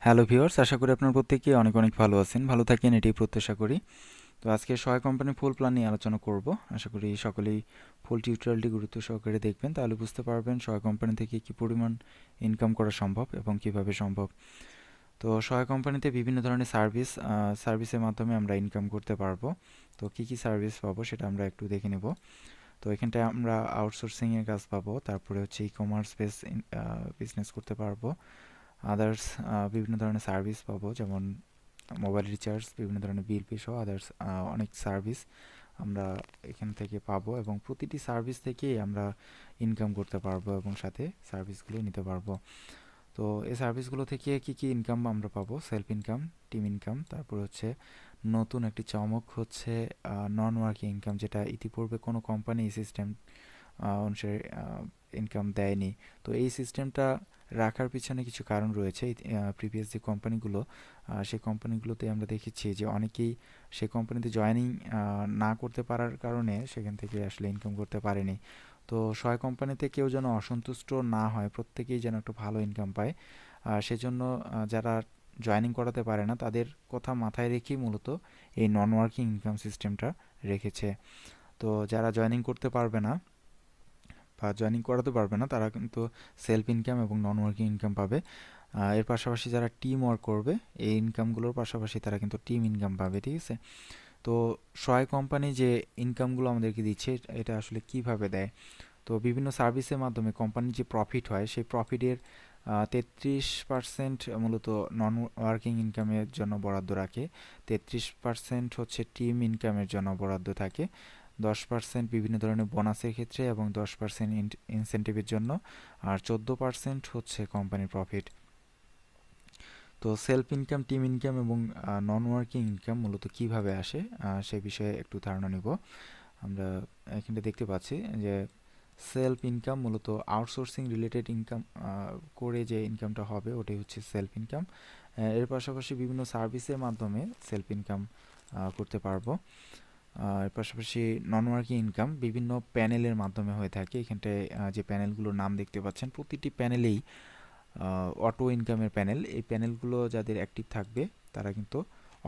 Hello viewers, আশা করি আপনার প্রত্যেকেই অনেক অনেক ভালো আছেন, ভালো থাকেন এটাই প্রত্যাশা করি। তো আজকে সহায় কোম্পানির ফুল প্ল্যান নিয়ে আলোচনা করব। আশা করি সকলেই ফুল টিউটোরিয়ালটি গুরুত্ব সহকারে দেখবেন, তাহলে বুঝতে পারবেন সহায় কোম্পানি থেকে কী পরিমাণ ইনকাম করা সম্ভব এবং কিভাবে সম্ভব। তো সহায় কোম্পানিতে বিভিন্ন ধরনের সার্ভিসের মাধ্যমে আমরা ইনকাম করতে পারবো। তো কী কী সার্ভিস পাবো সেটা আমরা একটু দেখে নেব। তো এখানটায় আমরা আউটসোর্সিংয়ের কাজ পাবো, তারপরে হচ্ছে ই কমার্স বেস বিজনেস করতে পারবো। আদার্স বিভিন্ন ধরনের সার্ভিস পাবো, যেমন মোবাইল রিচার্জ, বিভিন্ন ধরনের বিল পে সহ আদার্স অনেক সার্ভিস আমরা এখান থেকে পাবো এবং প্রতিটি সার্ভিস থেকেই আমরা ইনকাম করতে পারবো এবং সাথে সার্ভিসগুলো নিতে পারবো। তো এই সার্ভিসগুলো থেকে কি কি ইনকাম আমরা পাবো? সেলফ ইনকাম, টিম ইনকাম, তারপর হচ্ছে নতুন একটি চমক হচ্ছে নন ওয়ার্কিং ইনকাম, যেটা ইতিপূর্বে কোনো কোম্পানি এই সিস্টেম অনুসারে ইনকাম দেয়নি। তো এই সিস্টেমটা রাখার পিছনে কিছু কারণ রয়েছে। প্রিভিয়াস যে কোম্পানিগুলো, সেই কোম্পানিগুলোতে আমরা দেখেছি যে অনেকেই সেই কোম্পানিতে জয়েনিং না করতে পারার কারণে সেখান থেকে আসলে ইনকাম করতে পারেনি। তো সহায় কোম্পানিতে কেউ যেন অসন্তুষ্ট না হয়, প্রত্যেকেই যেন একটু ভালো ইনকাম পায়, সেজন্য যারা জয়েনিং করাতে পারে না তাদের কথা মাথায় রেখেই মূলত এই নন ওয়ার্কিং ইনকাম সিস্টেমটা রেখেছে। তো যারা জয়েনিং করতে পারবে না বা জয়েনিং করাতে পারবে না তারা কিন্তু সেলফ ইনকাম এবং নন ওয়ার্কিং ইনকাম পাবে। এর পাশাপাশি যারা টিম ওয়ার্ক করবে এই ইনকামগুলোর পাশাপাশি তারা কিন্তু টিম ইনকাম পাবে, ঠিক আছে? তো সহায় কোম্পানি যে ইনকামগুলো আমাদেরকে দিচ্ছে এটা আসলে কিভাবে দেয়? তো বিভিন্ন সার্ভিসের মাধ্যমে কোম্পানির যে প্রফিট হয় সেই প্রফিটের 33% মূলত নন ওয়ার্কিং ইনকামের জন্য বরাদ্দ রাখে, 33% হচ্ছে টিম ইনকামের জন্য বরাদ্দ থাকে, 10% বিভিন্ন ধরনের বোনাসের ক্ষেত্রে এবং 10% ইনসেন্টিভের জন্য, আর 14% হচ্ছে কোম্পানির প্রফিট। তো সেলফ ইনকাম, টিম ইনকাম এবং নন ওয়ার্কিং ইনকাম মূলত কিভাবে আসে সে বিষয়ে একটু ধারণা নিব। আমরা এখানে দেখতে পাচ্ছি যে সেলফ ইনকাম মূলত আউটসোর্সিং রিলেটেড ইনকাম করে যে ইনকামটা হবে ওটাই হচ্ছে সেলফ ইনকাম। এর পাশাপাশি বিভিন্ন সার্ভিসের মাধ্যমে সেলফ ইনকাম করতে পারবো। এর পাশাপাশি নন ওয়ার্কিং ইনকাম বিভিন্ন প্যানেলের মাধ্যমে হয়ে থাকে। এখানটায় যে প্যানেলগুলোর নাম দেখতে পাচ্ছেন প্রতিটি প্যানেলেই অটো ইনকামের প্যানেল, এই প্যানেলগুলো যাদের অ্যাক্টিভ থাকবে তারা কিন্তু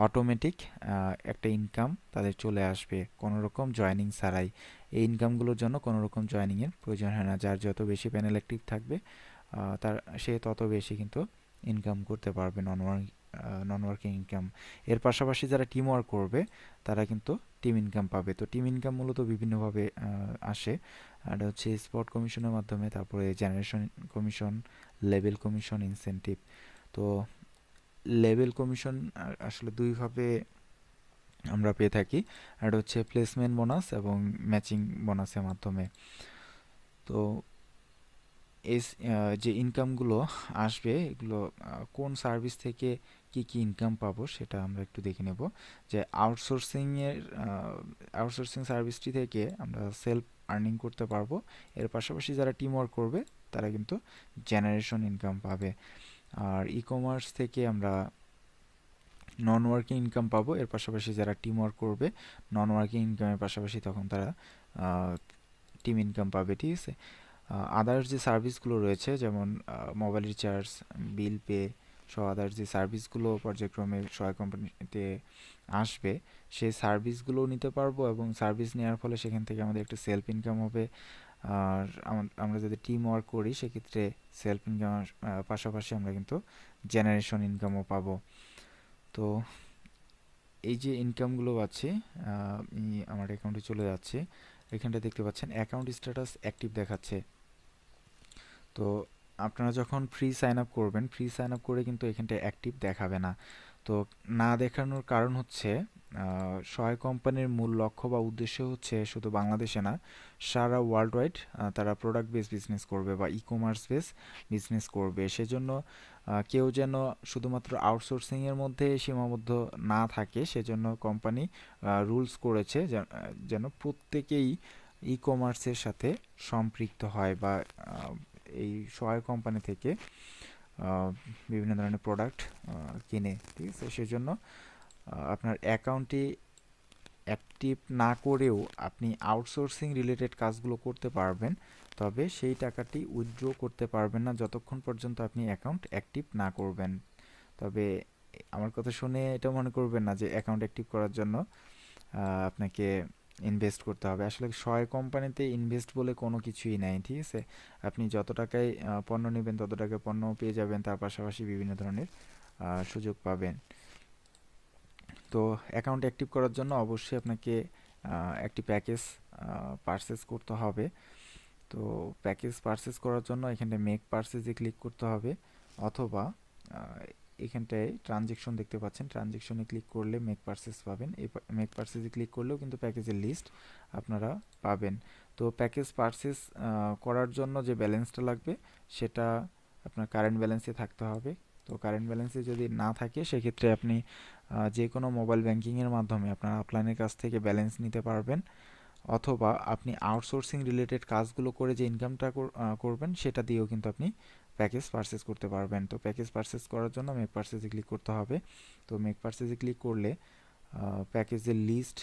অটোমেটিক একটা ইনকাম তাদের চলে আসবে কোনো রকম জয়েনিং ছাড়াই। এই ইনকামগুলোর জন্য কোনো রকম জয়েনিংয়ের প্রয়োজন হয় না। যার যত বেশি প্যানেল অ্যাক্টিভ থাকবে তার সে তত বেশি কিন্তু ইনকাম করতে পারবে নন ওয়ার্কিং ইনকাম। এর পাশাপাশি যারা টিম ওয়ার্ক করবে তারা কিন্তু টিম ইনকাম পাবে। তো টিম ইনকাম মূলত বিভিন্নভাবে আসে। আর হচ্ছে স্পট কমিশনের মাধ্যমে, তারপরে generation commission, level commission, incentive. তো লেভেল কমিশন আসলে দুইভাবে আমরা পেয়ে থাকি, আর হচ্ছে প্লেসমেন্ট বোনাস এবং ম্যাচিং বোনাসের মাধ্যমে। তো এই যে ইনকামগুলো আসবে এগুলো কোন সার্ভিস থেকে কি কি ইনকাম পাবো সেটা আমরা একটু দেখে নেব। যে আউটসোর্সিং সার্ভিসটি থেকে আমরা সেলফ আর্নিং করতে পারবো। এর পাশাপাশি যারা টিম ওয়ার্ক করবে তারা কিন্তু জেনারেশন ইনকাম পাবে। আর ই কমার্স থেকে আমরা নন ওয়ার্কিং ইনকাম পাবো। এর পাশাপাশি যারা টিম ওয়ার্ক করবে নন ওয়ার্কিং ইনকামের পাশাপাশি তখন তারা টিম ইনকাম পাবে, ঠিক আছে? আদার্স যে সার্ভিসগুলো রয়েছে যেমন মোবাইল রিচার্জ, বিল পে সহ আদার্স যে সার্ভিসগুলো পর্যায়ক্রমে সহায় কোম্পানিতে আসবে সেই সার্ভিসগুলো নিতে পারবো এবং সার্ভিস নেওয়ার ফলে সেখান থেকে আমাদের একটা সেলফ ইনকাম হবে। আর আমরা যদি টিম ওয়ার্ক করি সেক্ষেত্রে সেলফ ইনকামের পাশাপাশি আমরা কিন্তু জেনারেশন ইনকামও পাবো। তো এই যে ইনকামগুলো আছে আমি আমার অ্যাকাউন্টে চলে যাচ্ছি। এখানটা দেখতে পাচ্ছেন অ্যাকাউন্ট স্ট্যাটাস অ্যাক্টিভ দেখাচ্ছে। তো আপনারা যখন ফ্রি সাইন আপ করবেন, ফ্রি সাইন আপ করে কিন্তু এখানটা অ্যাক্টিভ দেখাবে না। তো না দেখানোর কারণ হচ্ছে সহায় কোম্পানির মূল লক্ষ্য বা উদ্দেশ্য হচ্ছে শুধু বাংলাদেশে না, সারা ওয়ার্ল্ড ওয়াইড তারা প্রোডাক্ট বেস বিজনেস করবে বা ই কমার্স বেস বিজনেস করবে। সেজন্য কেউ যেন শুধুমাত্র আউটসোর্সিংয়ের মধ্যে সীমাবদ্ধ না থাকে, সেজন্য কোম্পানি রুলস করেছে যেন প্রত্যেকেই ই কমার্সের সাথে সম্পৃক্ত হয় বা এই সহায় কোম্পানি থেকে বিভিন্ন ধরনের প্রোডাক্ট কিনে, ঠিক আছে? সেজন্য আপনার অ্যাকাউন্টটি অ্যাক্টিভ না করেও আপনি আউটসোর্সিং রিলেটেড কাজগুলো করতে পারবেন, তবে সেই টাকাটি উইথড্র করতে পারবেন না যতক্ষণ পর্যন্ত আপনি অ্যাকাউন্ট অ্যাক্টিভ না করবেন। তবে আমার কথা শুনে এটা মনে করবেন না যে অ্যাকাউন্ট অ্যাক্টিভ করার জন্য আপনাকে ইনভেস্ট করতে হবে। আসলে সহায় কোম্পানিতে ইনভেস্ট বলে কোনো কিছুই নাই, ঠিক আছে? আপনি যত টাকায় পণ্য নেবেন তত টাকায় পণ্য পেয়ে যাবেন, তার পাশাপাশি বিভিন্ন ধরনের সুযোগ পাবেন। তো অ্যাকাউন্ট অ্যাক্টিভ করার জন্য অবশ্যই আপনাকে একটি প্যাকেজ পারচেস করতে হবে। তো প্যাকেজ পারচেস করার জন্য এখানে মেক পারচেজে ক্লিক করতে হবে, অথবা এখানটায় ট্রানজেকশন দেখতে পাচ্ছেন, ট্রানজেকশনে ক্লিক করলে মেক পারচেস পাবেন। এই মেক পারচেজে ক্লিক করলেও কিন্তু প্যাকেজের লিস্ট আপনারা পাবেন। তো প্যাকেজ পারচেস করার জন্য যে ব্যালেন্সটা লাগবে সেটা আপনার কারেন্ট ব্যালেন্সে থাকতে হবে। তো কারেন্ট ব্যালেন্সে যদি না থাকে সেক্ষেত্রে আপনি যে কোনো মোবাইল ব্যাংকিংয়ের মাধ্যমে আপনার আপলাইনের কাছ থেকে ব্যালেন্স নিতে পারবেন, অথবা আপনি আউটসোর্সিং রিলেটেড কাজগুলো করে যে ইনকামটা করবেন সেটা দিয়েও কিন্তু আপনি প্যাকেজ পারচেস করতে পারবেন। তো প্যাকেজ পারচেস করার জন্য মেক পারচেসে ক্লিক করতে হবে। তো মেক পারচেসে ক্লিক করলে প্যাকেজের লিস্ট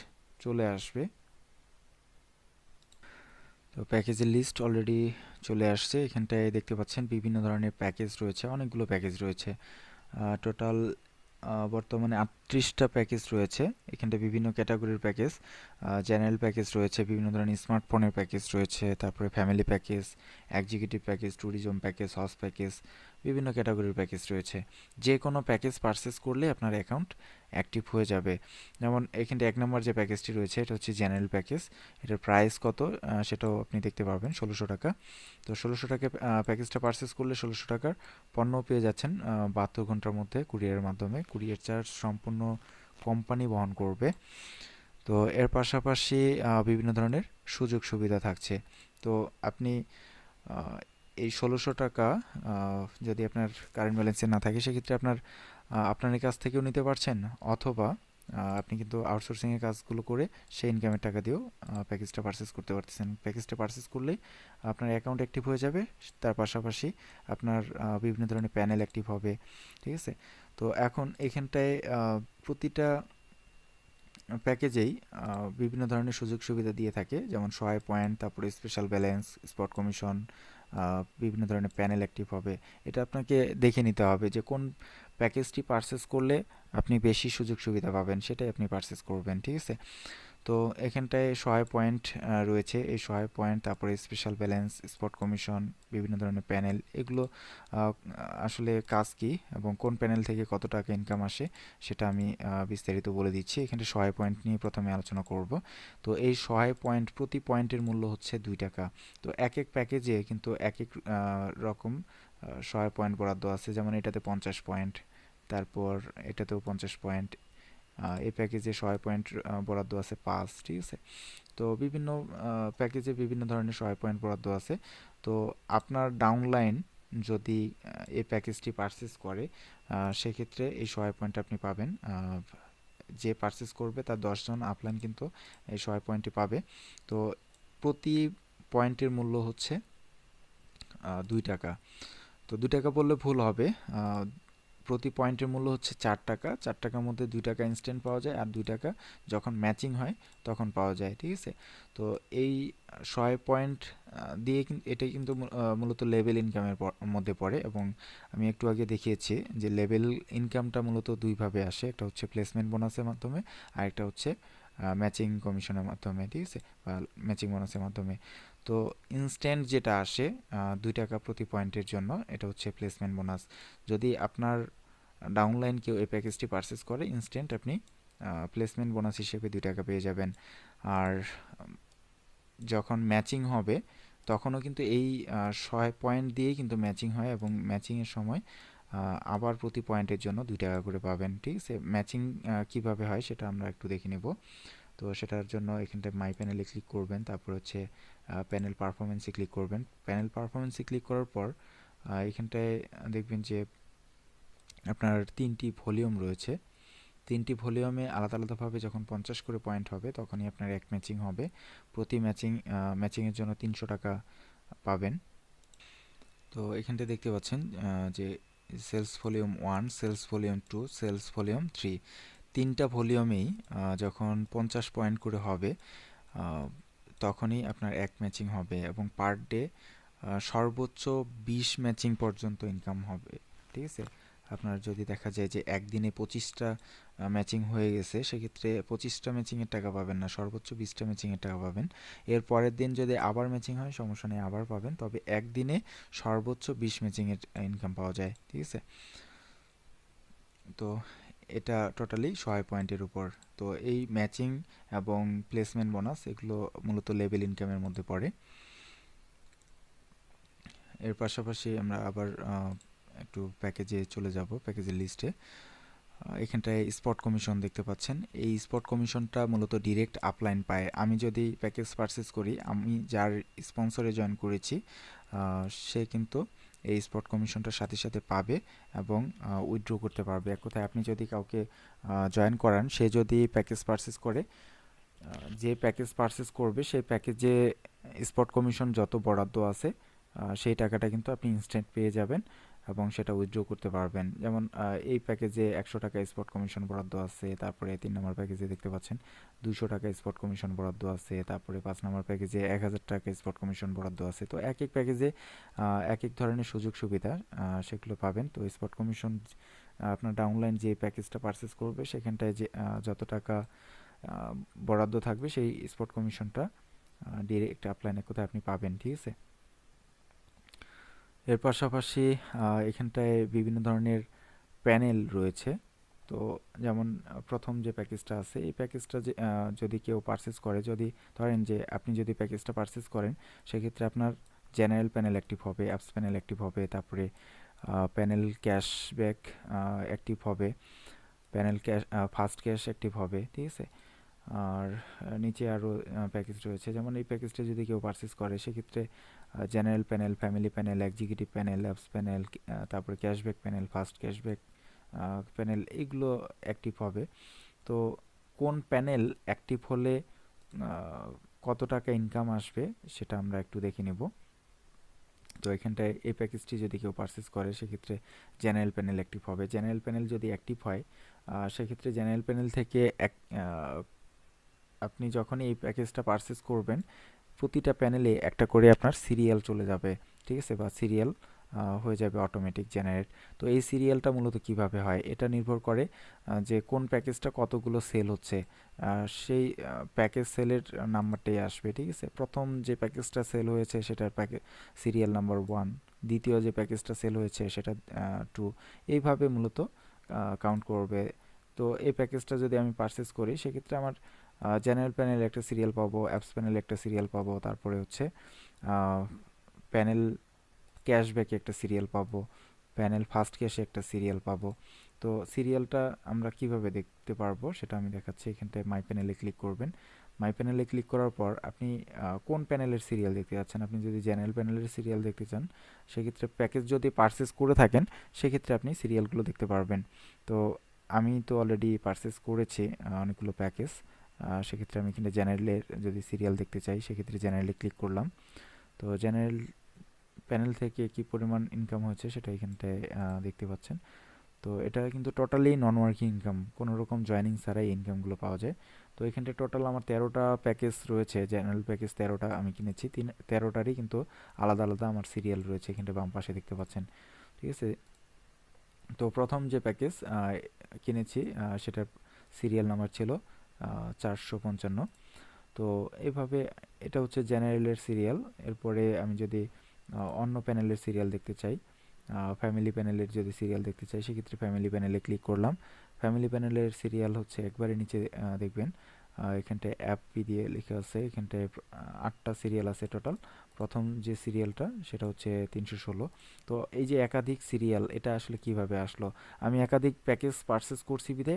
চলে আসবে। তো প্যাকেজের লিস্ট অলরেডি চলে আসছে। এখানটায় দেখতে পাচ্ছেন বিভিন্ন ধরনের প্যাকেজ রয়েছে, অনেকগুলো প্যাকেজ রয়েছে। টোটাল বর্তমানে 38টা প্যাকেজ রয়েছে। এখানটা বিভিন্ন ক্যাটাগরির প্যাকেজ, জেনারেল প্যাকেজ রয়েছে, বিভিন্ন ধরনের স্মার্টফোনের প্যাকেজ রয়েছে, তারপরে family package, executive package, tourism package, house package, বিভিন্ন ক্যাটাগরির প্যাকেজ রয়েছে। যে কোনো প্যাকেজ পারচেস করলে আপনার অ্যাকাউন্ট অ্যাক্টিভ হয়ে যাবে। যেমন এখানটা 1 নম্বর যে প্যাকেজটি রয়েছে এটা হচ্ছে জেনারেল প্যাকেজ। এটার প্রাইস কত সেটাও আপনি দেখতে পারবেন, 1600 টাকা। তো 1600 টাকা প্যাকেজটা পারচেস করলে 1600 টাকার পণ্য পেয়ে যাচ্ছেন 72 ঘন্টার মধ্যে কুরিয়ারের মাধ্যমে। কুরিয়ার চার্জ সম্পূর্ণ কোম্পানি বহন করবে। তো এর পাশাপাশি বিভিন্ন ধরনের সুযোগ সুবিধা থাকছে। তো আপনি এই 1600 টাকা যদি আপনার কারেন্ট ব্যালেন্সে না থাকে সেক্ষেত্রে আপনার কাছ থেকেও নিতে পারছেন, অথবা আপনি কিন্তু আউটসোর্সিংয়ের কাজগুলো করে সেই ইনকামের টাকা দিয়েও প্যাকেজটা পারচেস করতে পারতেছেন। প্যাকেজটা পারচেস করলেই আপনার অ্যাকাউন্ট অ্যাক্টিভ হয়ে যাবে, তার পাশাপাশি আপনার বিভিন্ন ধরনের প্যানেল অ্যাক্টিভ হবে, ঠিক আছে? তো এখন এখানটায় প্রতিটা প্যাকেজেই বিভিন্ন ধরনের সুযোগ সুবিধা দিয়ে থাকে, যেমন সহায় পয়েন্ট, তারপরে স্পেশাল ব্যালেন্স, স্পট কমিশন, বিভিন্ন ধরনের প্যানেল অ্যাক্টিভ হবে। এটা আপনাকে দেখে নিতে হবে যে কোন প্যাকেজটি পারচেস করলে আপনি বেশি সুযোগ সুবিধা পাবেন, সেটাই আপনি পারচেস করবেন, ঠিক আছে? তো এখানটায় সহায় পয়েন্ট রয়েছে, এই সহায় পয়েন্ট, তারপরে স্পেশাল ব্যালেন্স, স্পট কমিশন, বিভিন্ন ধরনের প্যানেল, এগুলো আসলে কাজ কি এবং কোন প্যানেল থেকে কত টাকা ইনকাম আসে সেটা আমি বিস্তারিত বলে দিচ্ছি। এখানে সহায় পয়েন্ট নিয়ে প্রথমে আলোচনা করব। তো এই সহায় পয়েন্ট, প্রতি পয়েন্টের মূল্য হচ্ছে 2 টাকা। তো এক এক প্যাকেজে কিন্তু এক এক রকম সহায় পয়েন্ট বরাদ্দ আছে, যেমন এটাতে 50 পয়েন্ট, তারপর এটাতেও 50 পয়েন্ট, এই প্যাকেজে সহায় পয়েন্ট বরাদ্দ আছে 5, ঠিক আছে? তো বিভিন্ন প্যাকেজে বিভিন্ন ধরনের সহায় পয়েন্ট বরাদ্দ আছে। তো আপনার ডাউনলাইন যদি এই প্যাকেজটি পারচেস করে সেক্ষেত্রে এই সহায় পয়েন্ট আপনি পাবেন। যে পারচেস করবে তার 10 জন আপলাইন কিন্তু এই সহায় পয়েন্টটি পাবে। তো প্রতি পয়েন্টের মূল্য হচ্ছে 2 টাকা। তো 2 টাকা বললে ভুল হবে, প্রতি পয়েন্টের মূল্য হচ্ছে 4 টাকা। 4 টাকার মধ্যে 2 টাকা ইনস্ট্যান্ট পাওয়া যায়, আর 2 টাকা যখন ম্যাচিং হয় তখন পাওয়া যায়, ঠিক আছে? তো এই 100 পয়েন্ট দিয়ে এটাই কিন্তু মূলত লেভেল ইনকামের মধ্যে পড়ে, এবং আমি একটু আগে দেখিয়েছি যে লেভেল ইনকামটা মূলত দুইভাবে আসে, একটা হচ্ছে প্লেসমেন্ট বোনাসের মাধ্যমে, আর একটা হচ্ছে ম্যাচিং কমিশনের মাধ্যমে, ঠিক আছে? বা ম্যাচিং বোনাসের মাধ্যমে। তো ইনস্ট্যান্ট যেটা আসে 2 টাকা প্রতি পয়েন্টের জন্য, এটা হচ্ছে প্লেসমেন্ট বোনাস। যদি আপনার ডাউনলাইন কেউ এই প্যাকেজটি পারচেস করে, ইনস্ট্যান্ট আপনি প্লেসমেন্ট বোনাস হিসেবে 2 টাকা পেয়ে যাবেন। আর যখন ম্যাচিং হবে তখনও কিন্তু এই 100 পয়েন্ট দিয়েই কিন্তু ম্যাচিং হয়, এবং ম্যাচিংয়ের সময় আবার প্রতি পয়েন্টের জন্য 2 টাকা করে পাবেন, ঠিক আছে? ম্যাচিং কিভাবে হয় সেটা আমরা একটু দেখে নেব। তো সেটার জন্য এখানটায় মাই প্যানেলে ক্লিক করবেন, তারপর হচ্ছে প্যানেল পারফরমেন্সে ক্লিক করবেন। প্যানেল পারফরমেন্সে ক্লিক করার পর এখানটায় দেখবেন যে আপনার 3টি ভলিউম রয়েছে। 3টি ভলিউমে আলাদা আলাদাভাবে যখন 50 করে পয়েন্ট হবে তখনই আপনার এক ম্যাচিং হবে। প্রতি ম্যাচিংয়ের জন্য 300 টাকা পাবেন। তো এখানটায় দেখতে পাচ্ছেন যে sales volume 1, sales volume 2, sales volume 3, 3টা ভলিউমেই যখন 50 পয়েন্ট করে হবে তখনই আপনার এক ম্যাচিং হবে, এবং পার ডে সর্বোচ্চ 20 ম্যাচিং পর্যন্ত ইনকাম হবে, ঠিক আছে? আপনার যদি দেখা যায় যে একদিনে 25টা ম্যাচিং হয়ে গেছে, সেক্ষেত্রে 25টা ম্যাচিংয়ের টাকা পাবেন না, সর্বোচ্চ 20টা ম্যাচিংয়ের টাকা পাবেন। এর পরের দিন যদি আবার ম্যাচিং হয় সমস্যা নেই, আবার পাবেন, তবে একদিনে সর্বোচ্চ 20 ম্যাচিংয়ের ইনকাম পাওয়া যায়, ঠিক আছে। তো এটা টোটালি 100 পয়েন্টের উপর। তো এই ম্যাচিং এবং প্লেসমেন্ট বোনাস এগুলো মূলত লেভেল ইনকামের মধ্যে পড়ে। এর পাশাপাশি আমরা আবার একটু প্যাকেজে চলে যাব, প্যাকেজের লিস্টে। এখানটায় স্পট কমিশন দেখতে পাচ্ছেন। এই স্পট কমিশনটা মূলত ডিরেক্ট আপলাইন পায়। আমি যদি প্যাকেজ পারচেস করি, আমি যার স্পন্সরে জয়েন করেছি সে কিন্তু এই স্পট কমিশনটার সাথে সাথে পাবে এবং উইথড্র করতে পারবে। এক কথায় আপনি যদি কাউকে জয়েন করান, সে যদি প্যাকেজ পারচেস করে, যে প্যাকেজ পারচেস করবে সেই প্যাকেজে স্পট কমিশন যত বরাদ্দ আছে সেই টাকাটা কিন্তু আপনি ইনস্ট্যান্ট পেয়ে যাবেন এবং সেটা উইথড্র করতে পারবেন। যেমন এই প্যাকেজে 100 টাকা স্পট কমিশন বরাদ্দ আছে, তারপরে 3 নম্বর প্যাকেজে দেখতে পাচ্ছেন 200 টাকা স্পট কমিশন বরাদ্দ আছে, তারপরে 5 নম্বর প্যাকেজে 1000 টাকা স্পট কমিশন বরাদ্দ আছে। তো এক এক প্যাকেজে এক এক ধরনের সুযোগ সুবিধা সেগুলো পাবেন। তো স্পট কমিশন আপনার ডাউনলাইন যে প্যাকেজটা পারচেস করবে সেখানটায় যে যত টাকা বরাদ্দ থাকবে সেই স্পট কমিশনটা ডিরেক্ট আপলাইনে কোথায় আপনি পাবেন, ঠিক আছে। এর পাশাপাশি এখানটায় বিভিন্ন ধরনের প্যানেল রয়েছে। তো যেমন প্রথম যে প্যাকেজটা আছে, এই প্যাকেজটা যদি কেউ পারচেস করে, যদি ধরেন যে আপনি যদি প্যাকেজটা পারচেস করেন, সেক্ষেত্রে আপনার জেনারেল প্যানেল অ্যাক্টিভ হবে, অ্যাপস প্যানেল অ্যাক্টিভ হবে, তারপরে প্যানেল ক্যাশব্যাক অ্যাক্টিভ হবে, panel cash fast cash active হবে, ঠিক আছে। আর নিচে আরও প্যাকেজ রয়েছে, যেমন এই প্যাকেজটা যদি কেউ পারচেস করে, সেক্ষেত্রে general panel, family panel, executive panel, apps panel, তারপরে cashback panel, fast cashback panel, এগুলো অ্যাক্টিভ হবে। তো কোন প্যানেল অ্যাক্টিভ হলে কত টাকা ইনকাম আসবে সেটা আমরা একটু দেখে নেব। তো এখানটায় এই প্যাকেজটি যদি কেউ পারচেস করে, সেক্ষেত্রে জেনারেল প্যানেল অ্যাক্টিভ হবে। জেনারেল প্যানেল যদি অ্যাক্টিভ হয়, সেক্ষেত্রে জেনারেল প্যানেল থেকে আপনি যখন এই প্যাকেজটা পারচেস করবেন, প্রতিটা প্যানেলে একটা করে আপনার সিরিয়াল চলে যাবে, ঠিক আছে, বা সিরিয়াল হয়ে যাবে অটোমেটিক জেনারেট। তো এই সিরিয়ালটা মূলত কিভাবে হয়, এটা নির্ভর করে যে কোন প্যাকেজটা কতগুলো সেল হচ্ছে, সেই প্যাকেজ সেলের নাম্বারটাই আসবে, ঠিক আছে। প্রথম যে প্যাকেজটা সেল হয়েছে সেটার সিরিয়াল নাম্বার 1, দ্বিতীয় যে প্যাকেজটা সেল হয়েছে সেটা 2, এইভাবে মূলত কাউন্ট করবে। তো এই প্যাকেজটা যদি আমি পারচেস করি, সেক্ষেত্রে আমার জেনারেল প্যানেলে একটা সিরিয়াল পাবো, অ্যাপস প্যানেলে একটা সিরিয়াল পাবো, তারপরে হচ্ছে প্যানেল ক্যাশব্যাকে একটা সিরিয়াল পাবো, প্যানেল ফাস্ট ক্যাশে একটা সিরিয়াল পাবো। তো সিরিয়ালটা আমরা কিভাবে দেখতে পারবো সেটা আমি দেখাচ্ছি। এখানটায় মাই প্যানেলে ক্লিক করবেন। মাই প্যানেলে ক্লিক করার পর আপনি কোন প্যানেলের সিরিয়াল দেখতে চাচ্ছেন, আপনি যদি জেনারেল প্যানেলের সিরিয়াল দেখতে চান, সেক্ষেত্রে প্যাকেজ যদি পারচেস করে থাকেন, সেক্ষেত্রে আপনি সিরিয়ালগুলো দেখতে পারবেন। তো আমি তো অলরেডি পারচেস করেছি অনেকগুলো প্যাকেজ, সেক্ষেত্রে আমি এখানে জেনারেলের যদি সিরিয়াল দেখতে চাই, সেক্ষেত্রে জেনারেলে ক্লিক করলাম। তো জেনারেল প্যানেল থেকে কি পরিমাণ ইনকাম হয়েছে সেটা এখানটায় দেখতে পাচ্ছেন। তো এটা কিন্তু টোটালি নন ওয়ার্কিং ইনকাম, কোনো রকম জয়েনিং ছাড়াই ইনকামগুলো পাওয়া যায়। তো এখানটায় টোটাল আমার 13টা প্যাকেজ রয়েছে, জেনারেল প্যাকেজ 13টা আমি কিনেছি, 13টারই কিন্তু আলাদা আলাদা আমার সিরিয়াল রয়েছে, এখানটা বাম পাশে দেখতে পাচ্ছেন, ঠিক আছে। তো প্রথম যে প্যাকেজ কিনেছি সেটার সিরিয়াল নাম্বার ছিল 455। তো এইভাবে এটা হচ্ছে জেনারেলের সিরিয়াল। এরপরে আমি যদি অন্য প্যানেলের সিরিয়াল দেখতে চাই, ফ্যামিলি প্যানেলের যদি সিরিয়াল দেখতে চাই, সেক্ষেত্রে ফ্যামিলি প্যানেলে ক্লিক করলাম। ফ্যামিলি প্যানেলের সিরিয়াল হচ্ছে একবারে নিচে দেখবেন এখানটায় অ্যাপ পি দিয়ে লেখা আছে, এখানটায় 8টা সিরিয়াল আছে টোটাল। প্রথম যে সিরিয়ালটা সেটা হচ্ছে 316। তো এই যে একাধিক সিরিয়াল, এটা আসলে কিভাবে আসলো, আমি একাধিক প্যাকেজ পারচেস করছি বিধে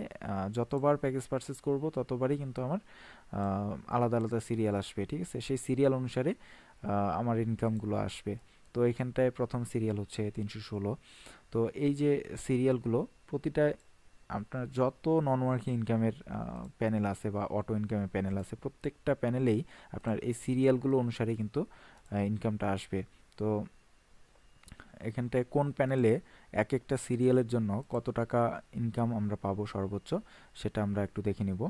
যতবার প্যাকেজ পারচেস করব ততবারই কিন্তু আমার আলাদা আলাদা সিরিয়াল আসবে, ঠিক আছে। সেই সিরিয়াল অনুসারে আমার ইনকামগুলো আসবে। তো এইখানটায় প্রথম সিরিয়াল হচ্ছে 316। তো এই যে সিরিয়ালগুলো প্রতিটা আপনার যত নন ওয়ার্কিং ইনকামের প্যানেল আছে বা অটো ইনকামের প্যানেল আছে, প্রত্যেকটা প্যানেলেই আপনার এই সিরিয়ালগুলো অনুসারে কিন্তু ইনকামটা আসবে। তো এখানটায় কোন প্যানেলে এক একটা সিরিয়ালের জন্য কত টাকা ইনকাম আমরা পাবো সর্বোচ্চ, সেটা আমরা একটু দেখে নিব।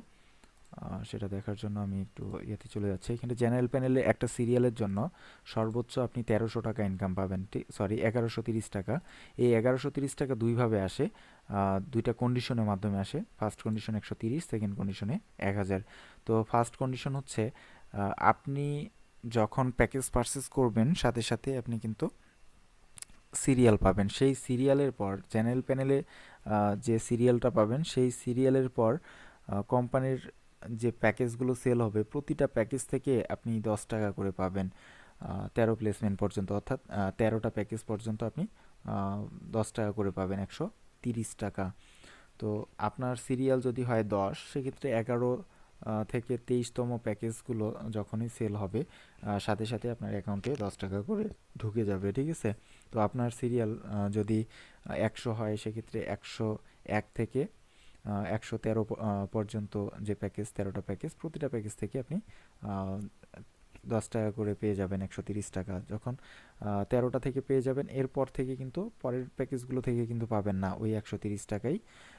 সেটা দেখার জন্য আমি একটু ইয়েতে চলে যাচ্ছি। এখানে জেনারেল প্যানেলে একটা সিরিয়ালের জন্য সর্বোচ্চ আপনি 1300 টাকা ইনকাম পাবেন, সরি 1130 টাকা। এই 1130 টাকা দুইভাবে আসে, দুইটা কন্ডিশনের মাধ্যমে আসে। ফার্স্ট কন্ডিশন 130, সেকেন্ড কন্ডিশনে 1000। তো ফার্স্ট কন্ডিশন হচ্ছে আপনি যখন প্যাকেজ পারচেস করবেন সাথে সাথে আপনি কিন্তু সিরিয়াল পাবেন। সেই সিরিয়ালের পর জেনারেল প্যানেলে যে সিরিয়ালটা পাবেন সেই সিরিয়ালের পর কোম্পানির যে প্যাকেজগুলো সেল হবে প্রতিটা প্যাকেজ থেকে আপনি 10 টাকা করে পাবেন। 13 প্লেসমেন্ট পর্যন্ত, অর্থাৎ 13টা প্যাকেজ পর্যন্ত আপনি 10 টাকা করে পাবেন, 130 টাকা। তো আপনার সিরিয়াল যদি হয় 10, সেক্ষেত্রে 11 থেকে 23তম প্যাকেজগুলো যখনই সেল হবে সাথে সাথে আপনার অ্যাকাউন্টে 10 টাকা করে ঢুকে যাবে, ঠিক আছে। তো আপনার সিরিয়াল যদি 100 হয়, সেক্ষেত্রে 101 থেকে 113 পর্যন্ত যে প্যাকেজ, 13টা প্যাকেজ, প্রতিটা প্যাকেজ থেকে আপনি 10 টাকা করে পেয়ে যাবেন, 130 টাকা। যখন 13টা থেকে পেয়ে যাবেন, এরপর থেকে কিন্তু পরের প্যাকেজগুলো থেকে কিন্তু পাবেন না ওই 130 টাকাই,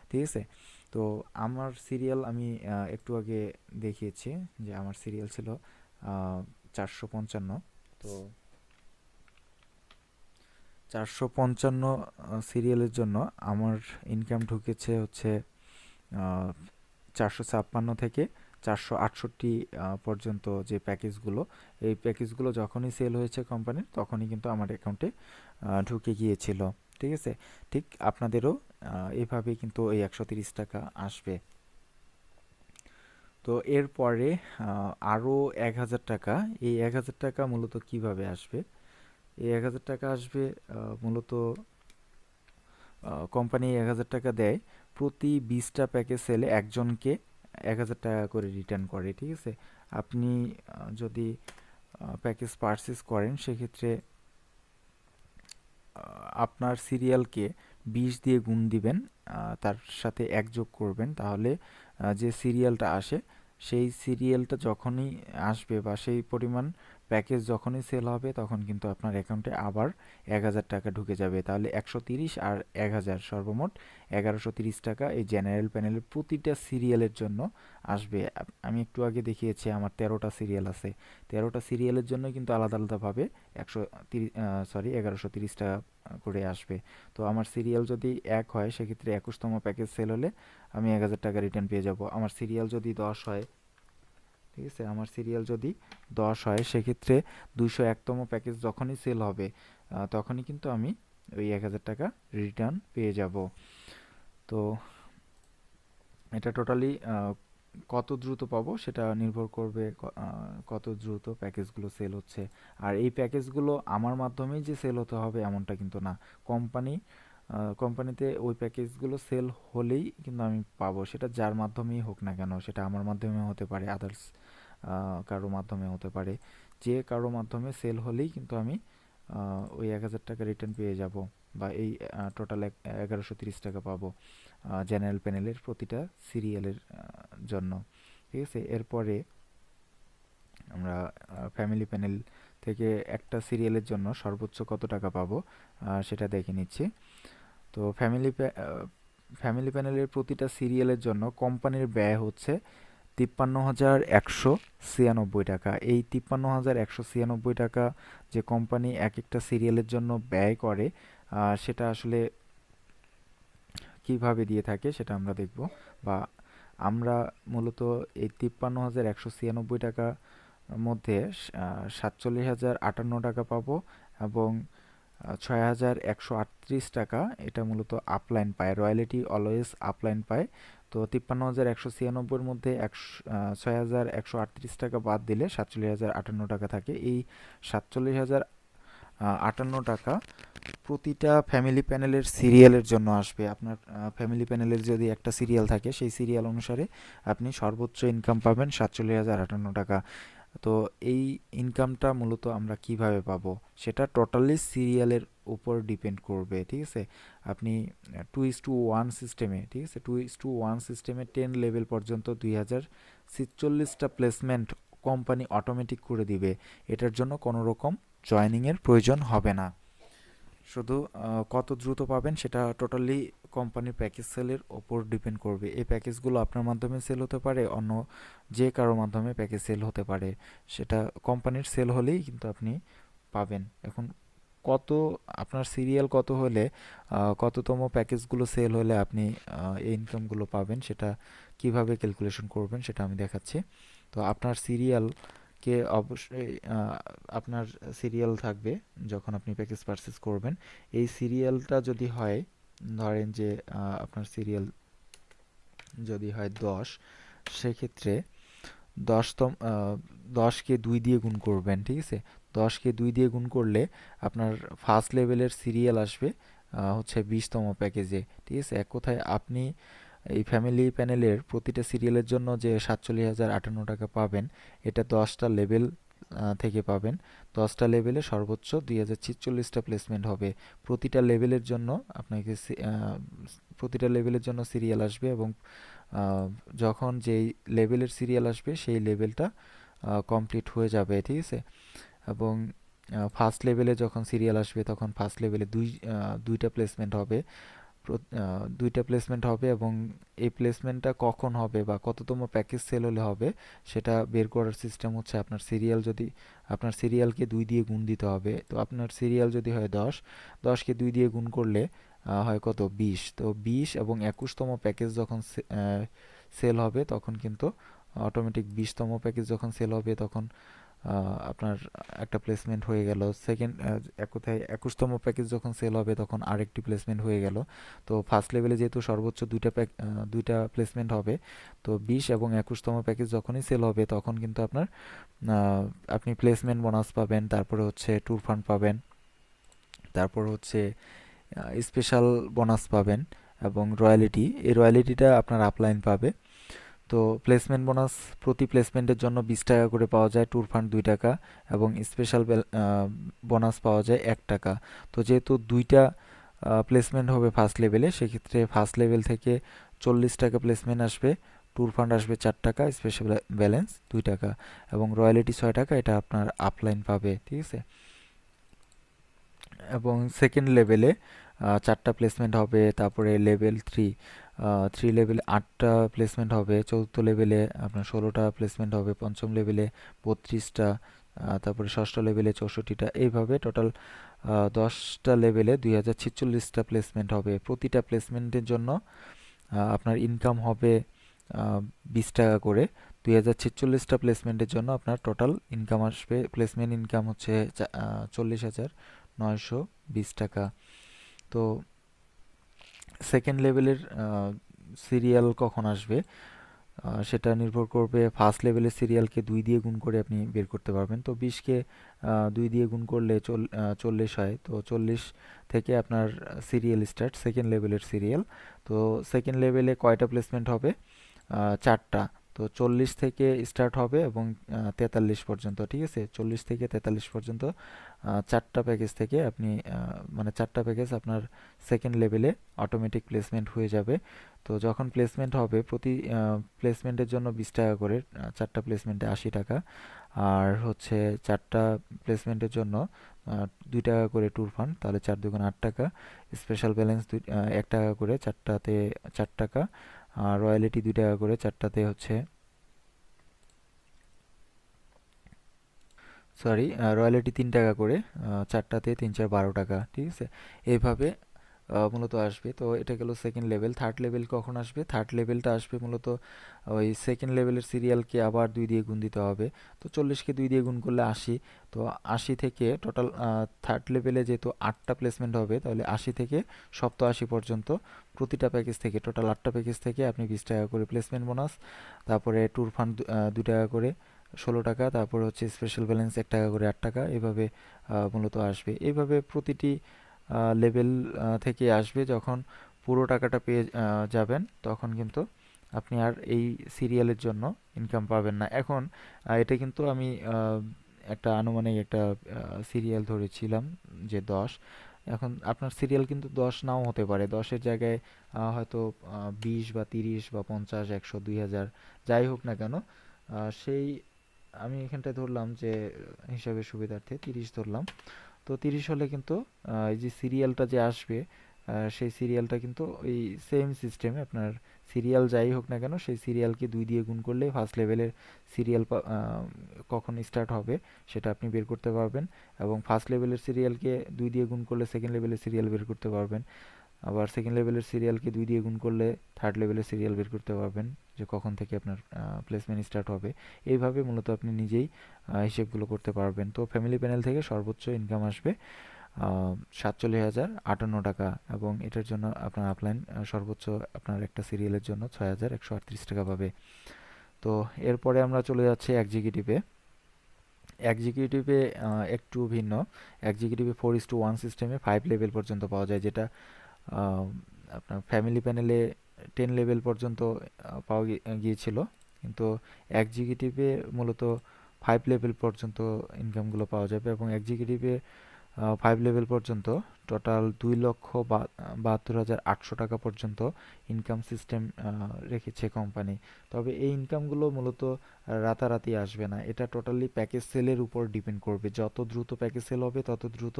ঠিক আছে। তো আমার সিরিয়াল আমি একটু আগে দেখিয়েছি যে আমার সিরিয়াল ছিল 455। তো 455 সিরিয়ালের জন্য আমার ইনকাম ঢুকেছে হচ্ছে 456 থেকে 468 পর্যন্ত যে প্যাকেজগুলো, এই প্যাকেজগুলো যখনই সেল হয়েছে কোম্পানির, তখনই কিন্তু আমার অ্যাকাউন্টে ঢুকে গিয়েছিল, ঠিক আছে। ঠিক আপনাদেরও এভাবেই কিন্তু এই 130 টাকা আসবে। তো এরপরে আরও 1000 টাকা, এই 1000 টাকা মূলত কিভাবে আসবে? এই 1000 টাকা আসবে মূলত কোম্পানি 1000 টাকা দেয় প্রতি 20টা প্যাকেজ সেলে একজনকে 1000 টাকা করে রিটার্ন করে, ঠিক আছে। আপনি যদি প্যাকেজ পারচেস করেন, সেক্ষেত্রে আপনার সিরিয়ালকে 20 দিয়ে গুণ দিবেন, তার সাথে 1 যোগ করবেন, তাহলে যে সিরিয়ালটা আসে সেই সিরিয়ালটা যখনই আসবে বা সেই পরিমাণ প্যাকেজ যখনই সেল হবে, তখন কিন্তু আপনার অ্যাকাউন্টে আবার 1000 টাকা ঢুকে যাবে। তাহলে 130 আর 1000 সর্বমোট 1130 টাকা এই জেনারেল প্যানেলের প্রতিটা সিরিয়ালের জন্য আসবে। আমি একটু আগে দেখিয়েছি আমার 13টা সিরিয়াল আছে, 13টা সিরিয়ালের জন্য কিন্তু আলাদা আলাদাভাবে 1130 টাকা করে আসবে। তো আমার সিরিয়াল যদি 1 হয়, সেক্ষেত্রে 21তম প্যাকেজ সেল হলে আমি 1000 টাকা রিটার্ন পেয়ে যাব। আমার সিরিয়াল যদি 10 হয়, ঠিক আছে, আমার সিরিয়াল যদি 10 হয়, সেক্ষেত্রে 201তম প্যাকেজ যখনই সেল হবে তখনই কিন্তু আমি ওই 1000 টাকা রিটার্ন পেয়ে যাব। তো এটা টোটালি কত দ্রুত পাবো সেটা নির্ভর করবে কত দ্রুত প্যাকেজগুলো সেল হচ্ছে। আর এই প্যাকেজগুলো আমার মাধ্যমেই যে সেল হতে হবে এমনটা কিন্তু না। কোম্পানিতে ওই প্যাকেজগুলো সেল হলেই কিন্তু আমি পাবো, সেটা যার মাধ্যমেই হোক না কেন। সেটা আমার মাধ্যমে হতে পারে, আদার্স কারো মাধ্যমে হতে পারে। যে কারো মাধ্যমে সেল হলেই কিন্তু আমি ওই 1000 টাকা রিটার্ন পেয়ে যাব, বা এই টোটাল 1130 টাকা পাবো জেনারেল প্যানেলের প্রতিটা সিরিয়ালের জন্য, ঠিক আছে। এরপরে আমরা ফ্যামিলি প্যানেল থেকে একটা সিরিয়ালের জন্য সর্বোচ্চ কত টাকা পাবো সেটা দেখে নিচ্ছি। তো ফ্যামিলি প্যানেলের প্রতিটা সিরিয়ালের জন্য কোম্পানির ব্যয় হচ্ছে 53,196 টাকা। এই 53,196 টাকা যে কোম্পানি এক একটা সিরিয়ালের জন্য ব্যয় করে, সেটা আসলে কিভাবে দিয়ে থাকে সেটা আমরা দেখব। বা আমরা মূলত এই 53,196 টাকার মধ্যে 47,058 টাকা পাবো, এবং 6,138 টাকা এটা মূলত আপলাইন পায়, রয়্যালিটি অলওয়েজ আপলাইন পায়। তো 53,196-র মধ্যে 6,138 টাকা বাদ দিলে 47,058 টাকা থাকে। এই 47,058 টাকা প্রতিটা ফ্যামিলি প্যানেলের সিরিয়ালের জন্য আসবে। আপনার ফ্যামিলি প্যানেলের যদি একটা সিরিয়াল থাকে, সেই সিরিয়াল অনুসারে আপনি সর্বোচ্চ ইনকাম পাবেন 47,058 টাকা। তো এই ইনকামটা মূলত আমরা কিভাবে পাবো সেটা টোটালি সিরিয়ালের উপর ডিপেন্ড করবে, ঠিক আছে। আপনি 2:1 সিস্টেমে, ঠিক আছে, 2:1 সিস্টেমে 10 লেভেল পর্যন্ত 2046টা প্লেসমেন্ট কোম্পানি অটোমেটিক করে দিবে। এটার জন্য কোনো রকম জয়েনিংয়ের প্রয়োজন হবে না। শুধু কত দ্রুত পাবেন সেটা টোটালি কোম্পানির প্যাকেজ সেলের ওপর ডিপেন্ড করবে। এই প্যাকেজগুলো আপনার মাধ্যমে সেল হতে পারে, অন্য যে কারো মাধ্যমে প্যাকেজ সেল হতে পারে। সেটা কোম্পানির সেল হলেই কিন্তু আপনি পাবেন। এখন কত আপনার সিরিয়াল কত হলে কততম প্যাকেজগুলো সেল হলে আপনি এই ইনকামগুলো পাবেন, সেটা কিভাবে ক্যালকুলেশন করবেন সেটা আমি দেখাচ্ছি। তো আপনার সিরিয়ালকে অবশ্যই আপনার সিরিয়াল থাকবে যখন আপনি প্যাকেজ পারচেস করবেন। এই সিরিয়ালটা যদি হয়, ধরেন যে আপনার সিরিয়াল যদি হয় 10, সেক্ষেত্রে 10তম 10কে 2 দিয়ে গুণ করবেন, ঠিক আছে? 10কে 2 দিয়ে গুণ করলে আপনার ফার্স্ট লেভেলের সিরিয়াল আসবে হচ্ছে 20তম প্যাকেজে, ঠিক আছে? এক কথায় আপনি এই ফ্যামিলি প্যানেলের প্রতিটা সিরিয়ালের জন্য যে 47,058 টাকা পাবেন, এটা 10টা লেভেল থেকে পাবেন। 10টা লেভেলে সর্বোচ্চ 2046টা প্লেসমেন্ট হবে। প্রতিটা লেভেলের জন্য আপনাকে প্রতিটা লেভেলের জন্য সিরিয়াল আসবে, এবং আহ, যখন যেই লেভেলের সিরিয়াল আসবে সেই লেভেলটা কমপ্লিট হয়ে যাবে, ঠিক আছে? এবং ফার্স্ট লেভেলে যখন সিরিয়াল আসবে তখন ফার্স্ট লেভেলে দুইটা প্লেসমেন্ট হবে। দুইটা প্লেসমেন্ট হবে, এবং এই প্লেসমেন্টটা কখন হবে বা কততম প্যাকেজ সেল হলে হবে সেটা বের করার সিস্টেম হচ্ছে আপনার সিরিয়ালকে 2 দিয়ে গুণ দিতে হবে। তো আপনার সিরিয়াল যদি হয় 10, 10কে 2 দিয়ে গুণ করলে হয় কত, 20। তো 20 এবং 21তম প্যাকেজ যখন সেল হবে তখন কিন্তু অটোমেটিক 20তম প্যাকেজ যখন সেল হবে তখন আপনার একটা প্লেসমেন্ট হয়ে গেল। সেকেন্ড এক কথায় 21তম প্যাকেজ যখন সেল হবে তখন আরেকটি প্লেসমেন্ট হয়ে গেল। তো ফার্স্ট লেভেলে যেহেতু সর্বোচ্চ দুইটা প্লেসমেন্ট হবে, তো 20 এবং 21তম প্যাকেজ যখনই সেল হবে তখন কিন্তু আপনি প্লেসমেন্ট বোনাস পাবেন, তারপরে হচ্ছে ট্যুর ফান্ড পাবেন, তারপর হচ্ছে স্পেশাল বোনাস পাবেন, এবং এই রয়্যালিটিটা আপনার আপলাইন পাবে। তো প্লেসমেন্ট বোনাস প্রতি প্লেসমেন্টের জন্য 20 টাকা করে পাওয়া যায়, ট্যুর ফান্ড 2 টাকা, এবং স্পেশাল বোনাস পাওয়া যায় 1 টাকা। তো যেহেতু দুইটা প্লেসমেন্ট হবে ফার্স্ট লেভেলে, সেক্ষেত্রে ফার্স্ট লেভেল থেকে 40 টাকা প্লেসমেন্ট আসবে, ট্যুর ফান্ড আসবে 4 টাকা, স্পেশাল ব্যালেন্স 2 টাকা, এবং রয়্যালিটি 6 টাকা, এটা আপনার আপলাইন পাবে, ঠিক আছে? এবং সেকেন্ড লেভেলে 4টা প্লেসমেন্ট হবে, তারপরে থ্রি লেভেলে 8টা প্লেসমেন্ট হবে, চতুর্থ লেভেলে আপনার 16টা প্লেসমেন্ট হবে, পঞ্চম লেভেলে 32টা, তারপরে ষষ্ঠ লেভেলে 64টা, এইভাবে টোটাল 10টা লেভেলে 2046টা প্লেসমেন্ট হবে। প্রতিটা প্লেসমেন্টের জন্য আপনার ইনকাম হবে 20 টাকা করে। 2046টা প্লেসমেন্টের জন্য আপনার টোটাল ইনকাম আসবে, প্লেসমেন্ট ইনকাম হচ্ছে 40,920 টাকা। তো সেকেন্ড লেভেলের সিরিয়াল কখন আসবে সেটা নির্ভর করবে, ফার্স্ট লেভেলের সিরিয়ালকে 2 দিয়ে গুণ করে আপনি বের করতে পারবেন। তো 20কে 2 দিয়ে গুণ করলে 40 হয়। তো 40 থেকে আপনার সিরিয়াল স্টার্ট, সেকেন্ড লেভেলের সিরিয়াল। তো সেকেন্ড লেভেলে কয়টা প্লেসমেন্ট হবে? 4টা। তো 40 থেকে স্টার্ট হবে এবং 43 পর্যন্ত, ঠিক আছে? 40 থেকে 43 পর্যন্ত 4টা প্যাকেজ থেকে আপনি মানে 4টা প্যাকেজ আপনার সেকেন্ড লেভেলে অটোমেটিক প্লেসমেন্ট হয়ে যাবে। তো যখন প্লেসমেন্ট হবে প্রতি প্লেসমেন্টের জন্য 20 টাকা করে, 4টা প্লেসমেন্টে 80 টাকা, আর হচ্ছে 4টা প্লেসমেন্টের জন্য 2 টাকা করে ট্যুর ফান্ড, তাহলে 4 2 গুণ 8 টাকা, স্পেশাল ব্যালেন্স 1 টাকা করে, 4টাতে 4 টাকা, আর রয়্যালিটি 2 টাকা করে, 4টাতে হচ্ছে সরি রয়্যালিটি 3 টাকা করে, 4টাতে 3 4 12 টাকা, ঠিক আছে? এইভাবে মূলত আসবে। তো এটা গেল সেকেন্ড লেভেল। থার্ড লেভেল কখন আসবে? থার্ড লেভেলটা আসবে মূলত ওই সেকেন্ড লেভেলের সিরিয়ালকে আবার 2 দিয়ে গুণ দিতে হবে। তো 40কে 2 দিয়ে গুণ করলে 80। তো 80 থেকে টোটাল থার্ড লেভেলে যেহেতু 8টা প্লেসমেন্ট হবে, তাহলে 80 থেকে 87 পর্যন্ত প্রতিটা প্যাকেজ থেকে, টোটাল 8টা প্যাকেজ থেকে আপনি 20 টাকা করে প্লেসমেন্ট বোনাস, তারপরে ট্যুর ফান্ড 2 টাকা করে 16 টাকা, তারপরে হচ্ছে স্পেশাল ব্যালেন্স 1 টাকা করে 8 টাকা, এভাবে মূলত আসবে। এইভাবে প্রতিটি লেভেল থেকে আসবে। যখন পুরো টাকাটা পেয়ে যাবেন তখন কিন্তু আপনি আর এই সিরিয়ালের জন্য ইনকাম পাবেন না। এখন এটা কিন্তু আমি একটা আনুমানিক একটা সিরিয়াল ধরেছিলাম যে 10। এখন আপনার সিরিয়াল কিন্তু 10 নাও হতে পারে, 10-এর জায়গায় হয়তো 20 বা 30 বা 50 100 2000 যাই হোক না কেন, সেই আমি এখানটায় ধরলাম যে হিসাবের সুবিধার্থে 30 ধরলাম। তো 30 হলে কিন্তু এই যে সিরিয়ালটা যে আসবে সেই সিরিয়ালটা কিন্তু এই সেম সিস্টেমে আপনার সিরিয়াল যাই হোক না কেন সেই সিরিয়ালকে 2 দিয়ে গুণ করলে ফার্স্ট লেভেলের সিরিয়াল কখন স্টার্ট হবে সেটা আপনি বের করতে পারবেন, এবং ফার্স্ট লেভেলের সিরিয়ালকে 2 দিয়ে গুণ করলে সেকেন্ড লেভেলের সিরিয়াল বের করতে পারবেন, আবার সেকেন্ড লেভেলের সিরিয়ালকে 2 দিয়ে গুণ করলে থার্ড লেভেলের সিরিয়াল বের করতে পারবেন যে কখন থেকে আপনার প্লেসমেন্ট স্টার্ট হবে। এইভাবে মূলত আপনি নিজেই হিসেবগুলো করতে পারবেন। তো ফ্যামিলি প্যানেল থেকে সর্বোচ্চ ইনকাম আসবে 47,058 টাকা, এবং এটার জন্য আপনার আপলাইন সর্বোচ্চ আপনার একটা সিরিয়ালের জন্য 6,138 টাকা পাবে। তো এরপরে আমরা চলে যাচ্ছি এক্সিকিউটিভে। এক্সিকিউটিভে একটু ভিন্ন। এক্সিকিউটিভে 4:1 সিস্টেমে 5 লেভেল পর্যন্ত পাওয়া যায়, যেটা আপনার ফ্যামিলি প্যানেলে 10 লেভেল পর্যন্ত পাওয়া গিয়েছিল, কিন্তু এক্সিকিউটিভে মূলত 5 লেভেল পর্যন্ত ইনকামগুলো পাওয়া যাবে, এবং এক্সিকিউটিভে 5 লেভেল পর্যন্ত টোটাল 2,72,800 টাকা পর্যন্ত ইনকাম সিস্টেম রেখেছে কোম্পানি। তবে এই ইনকামগুলো মূলত রাতারাতি আসবে না, এটা টোটালি প্যাকেজ সেলের উপর ডিপেন্ড করবে। যত দ্রুত প্যাকেজ সেল হবে তত দ্রুত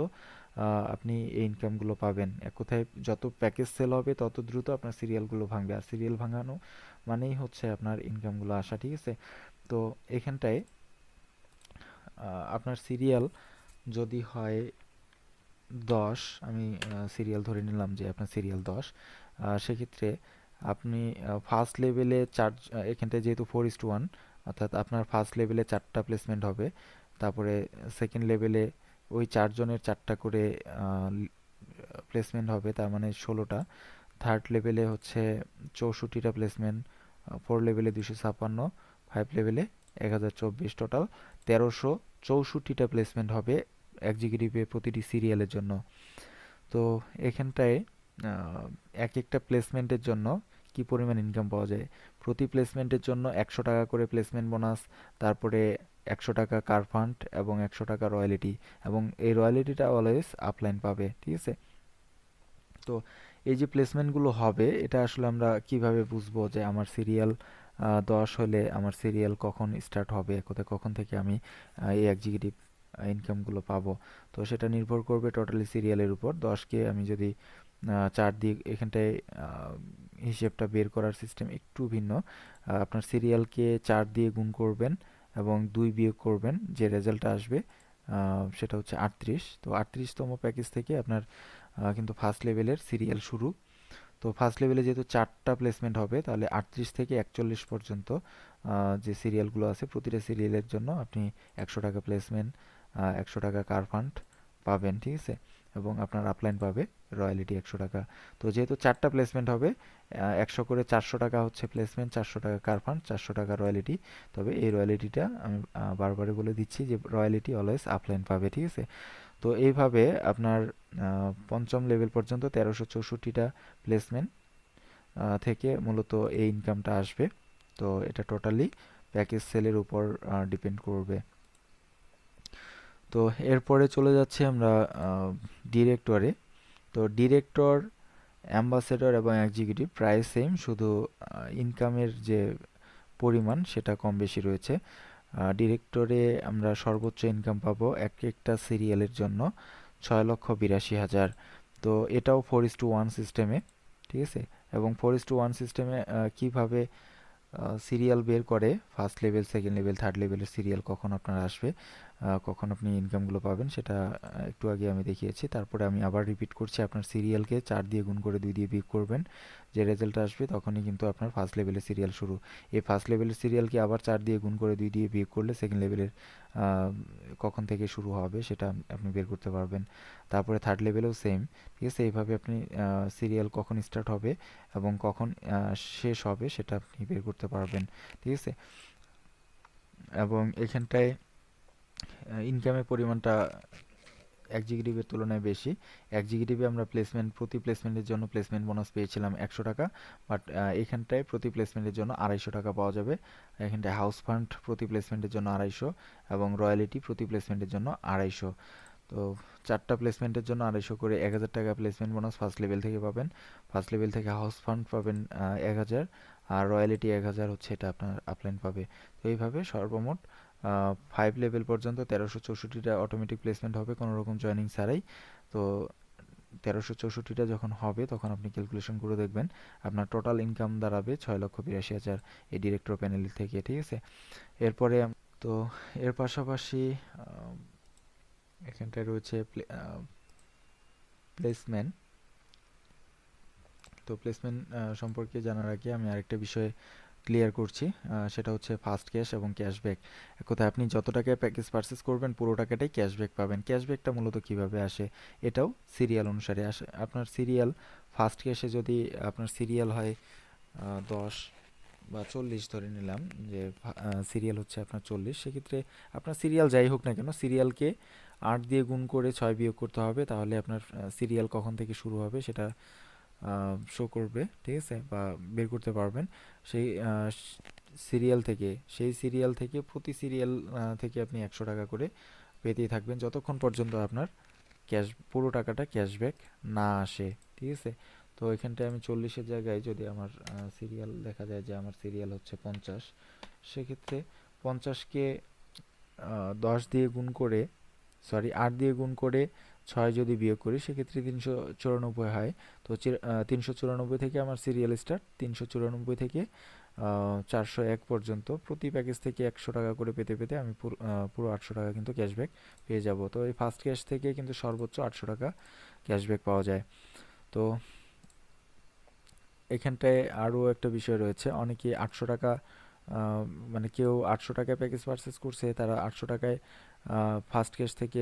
আপনি এই ইনকামগুলো পাবেন। এক কথায় যত প্যাকেজ সেল হবে তত দ্রুত আপনার সিরিয়ালগুলো ভাঙবে, আর সিরিয়াল ভাঙানো মানেই হচ্ছে আপনার ইনকামগুলো আসা, ঠিক আছে? তো এখানটায় আপনার সিরিয়াল যদি হয় 10, আমি সিরিয়াল ধরে নিলাম যে আপনার সিরিয়াল 10, সেক্ষেত্রে আপনি ফার্স্ট লেভেলে এখানটায় যেহেতু 4:1, অর্থাৎ আপনার ফার্স্ট লেভেলে 4টা প্লেসমেন্ট হবে, তারপরে সেকেন্ড লেভেলে ওই 4 জনের 4টা করে প্লেসমেন্ট হবে, তার মানে 16টা। থার্ড লেভেলে হচ্ছে 64টা প্লেসমেন্ট, 4 লেভেলে 256, 5 লেভেলে 1024, টোটাল 1364টা প্লেসমেন্ট হবে এক্সিকিউটিভে প্রতিটি সিরিয়ালের জন্য। তো এখানটায় এক একটা প্লেসমেন্টের জন্য কি পরিমাণ ইনকাম পাওয়া যায়, প্রতি প্লেসমেন্টের জন্য 100 টাকা করে প্লেসমেন্ট বোনাস, তারপরে 100 টাকা কার ফান্ড এবং 100 টাকা রয়্যালিটি, এবং এই রয়্যালিটিটা অলওয়েজ আপলাইন পাবে, ঠিক আছে? তো এই যে প্লেসমেন্টগুলো হবে এটা আসলে আমরা কিভাবে বুঝবো যে আমার সিরিয়াল 10 হলে আমার সিরিয়াল কখন স্টার্ট হবে, কোথায় কখন থেকে আমি এই এক্সিকিউটিভ ইনকামগুলো পাবো? তো সেটা নির্ভর করবে টোটালি সিরিয়ালের উপর। 10কে আমি যদি 4 দিয়ে, এখানটায় হিসেবটা বের করার সিস্টেম একটু ভিন্ন। আপনার সিরিয়ালকে 4 দিয়ে গুণ করবেন এবং 2 বিয়োগ করবেন, যে রেজাল্টটা আসবে সেটা হচ্ছে 38। তো 38তম প্যাকেজ থেকে আপনার কিন্তু ফার্স্ট লেভেলের সিরিয়াল শুরু। তো ফার্স্ট লেভেলে যেহেতু 4টা প্লেসমেন্ট হবে, তাহলে 38 থেকে 41 পর্যন্ত যে সিরিয়ালগুলো আছে প্রতিটা সিরিয়ালের জন্য আপনি 100 টাকা প্লেসমেন্ট, 100 টাকা কার ফান্ড পাবেন, ঠিক আছে? এবং আপনার আপলাইন পাবে রয়্যালিটি 100 টাকা। তো যেহেতু 4টা প্লেসমেন্ট হবে, 100 করে 400 টাকা হচ্ছে প্লেসমেন্ট, 400 টাকা কার ফান্ড, 400 টাকা রয়্যালিটি। তবে এই রয়্যালিটিটা আমি বারবারে বলে দিচ্ছি যে রয়্যালিটি অলওয়েজ আপলাইন পাবে, ঠিক আছে? তো এইভাবে আপনার পঞ্চম লেভেল পর্যন্ত 1364টা প্লেসমেন্ট থেকে মূলত এই ইনকামটা আসবে। তো এটা টোটালি প্যাকেজ সেলের উপর ডিপেন্ড করবে। তো এরপরে চলে যাচ্ছে আমরা ডিরেক্টরে। তো ডিরেক্টর, অ্যাম্বাসেডর এবং এক্সিকিউটিভ প্রায় সেম, শুধু ইনকামের যে পরিমাণ সেটা কম বেশি রয়েছে। ডিরেক্টরে আমরা সর্বোচ্চ ইনকাম পাবো এক একটা সিরিয়ালের জন্য 6,82,000। তো এটাও 4:1 সিস্টেমে, ঠিক আছে? এবং 4:1 সিস্টেমে কিভাবে সিরিয়াল বের করে, first level, second level, third লেভেলের সিরিয়াল কখন আপনার আসবে, কখন আপনি ইনকামগুলো পাবেন, সেটা একটু আগে আমি দেখিয়েছি। তারপরে আমি আবার রিপিট করছি, আপনার সিরিয়ালকে 4 দিয়ে গুণ করে 2 দিয়ে বিয়োগ করবেন, যে রেজাল্ট আসবে তখনই কিন্তু আপনার ফার্স্ট লেভেলের সিরিয়াল শুরু। এই ফার্স্ট লেভেলের সিরিয়ালকে আবার 4 দিয়ে গুণ করে 2 দিয়ে বিয়োগ করলে সেকেন্ড লেভেলের কখন থেকে শুরু হবে সেটা আপনি বের করতে পারবেন। তারপরে থার্ড লেভেলেও সেম, ঠিক আছে? এইভাবে আপনি সিরিয়াল কখন স্টার্ট হবে এবং কখন শেষ হবে সেটা আপনি বের করতে পারবেন, ঠিক আছে? এবং এখানটায় ইনকামের পরিমাণটা এক্সিকিউটিভের তুলনায় বেশি। এক্সিকিউটিভে আমরা প্রতি প্লেসমেন্টের জন্য প্লেসমেন্ট বোনাস পেয়েছিলাম 100 টাকা, বাট এখানটায় প্রতি প্লেসমেন্টের জন্য 250 টাকা পাওয়া যাবে। এখানটায় হাউস ফান্ড প্রতি প্লেসমেন্টের জন্য 250, এবং রয়্যালিটি প্রতি প্লেসমেন্টের জন্য 250। তো 4টা প্লেসমেন্টের জন্য 250 করে 1,000 টাকা প্লেসমেন্ট বোনাস ফার্স্ট লেভেল থেকে পাবেন। ফার্স্ট লেভেল থেকে হাউস ফান্ড পাবেন 1,000, আর রয়্যালিটি 1,000 হচ্ছে এটা আপনার আপলাইন পাবে। তো এইভাবে সর্বমোট 5 লেভেল পর্যন্ত 1364টা অটোমেটিক প্লেসমেন্ট হবে কোনো রকম জয়েনিং ছাড়াই। তো 1364টা যখন হবে তখন আপনি ক্যালকুলেশন করে দেখবেন আপনার টোটাল ইনকাম দাঁড়াবে 6,82,000 এই ডিরেক্টর প্যানেল থেকে, ঠিক আছে। এরপরে তো এর পাশাপাশি এখানটায় রয়েছে প্লেসমেন্ট। তো প্লেসমেন্ট সম্পর্কে জানার আগে আমি আরেকটা বিষয় ক্লিয়ার করছি, সেটা হচ্ছে ফার্স্ট ক্যাশ এবং ক্যাশব্যাক। এক কথায় আপনি যত টাকায় প্যাকেজ পারচেস করবেন পুরো টাকাটাই ক্যাশব্যাক পাবেন। ক্যাশব্যাকটা মূলত কিভাবে আসে, এটাও সিরিয়াল অনুসারে আসে। আপনার সিরিয়াল ফার্স্ট ক্যাশে যদি আপনার সিরিয়াল হয় 10 বা 40 ধরে নিলাম যে সিরিয়াল হচ্ছে আপনার 40, সেক্ষেত্রে আপনার সিরিয়াল যাই হোক না কেন সিরিয়ালকে 8 দিয়ে গুণ করে 6 বিয়োগ করতে হবে, তাহলে আপনার সিরিয়াল কখন থেকে শুরু হবে সেটা শো করবে, ঠিক আছে, বা বের করতে পারবেন। সেই সিরিয়াল থেকে প্রতি সিরিয়াল থেকে আপনি 100 টাকা করে পেতেই থাকবেন যতক্ষণ পর্যন্ত আপনার পুরো টাকাটা ক্যাশব্যাক না আসে, ঠিক আছে। তো এখানটায় আমি 40-এর জায়গায় যদি আমার সিরিয়াল দেখা যায় যে আমার সিরিয়াল হচ্ছে 50, সেক্ষেত্রে 50কে 10 দিয়ে গুণ করে 8 দিয়ে গুণ করে 6 যদি বিয়োগ করি সেক্ষেত্রে 394 হয়। তো 394 থেকে আমার সিরিয়াল স্টার্ট, 394 থেকে 401 পর্যন্ত প্রতি প্যাকেজ থেকে 100 টাকা করে পেতে পেতে আমি পুরো 800 টাকা কিন্তু ক্যাশব্যাক পেয়ে যাব। তো এই ফার্স্ট ক্যাশ থেকে কিন্তু সর্বোচ্চ 800 টাকা ক্যাশব্যাক পাওয়া যায়। তো এখানটায় আরও একটা বিষয় রয়েছে, অনেকে 800 টাকা মানে কেউ 800 টাকায় প্যাকেজ পারচেস করছে, তারা 800 টাকায় ফার্স্ট ক্যাশ থেকে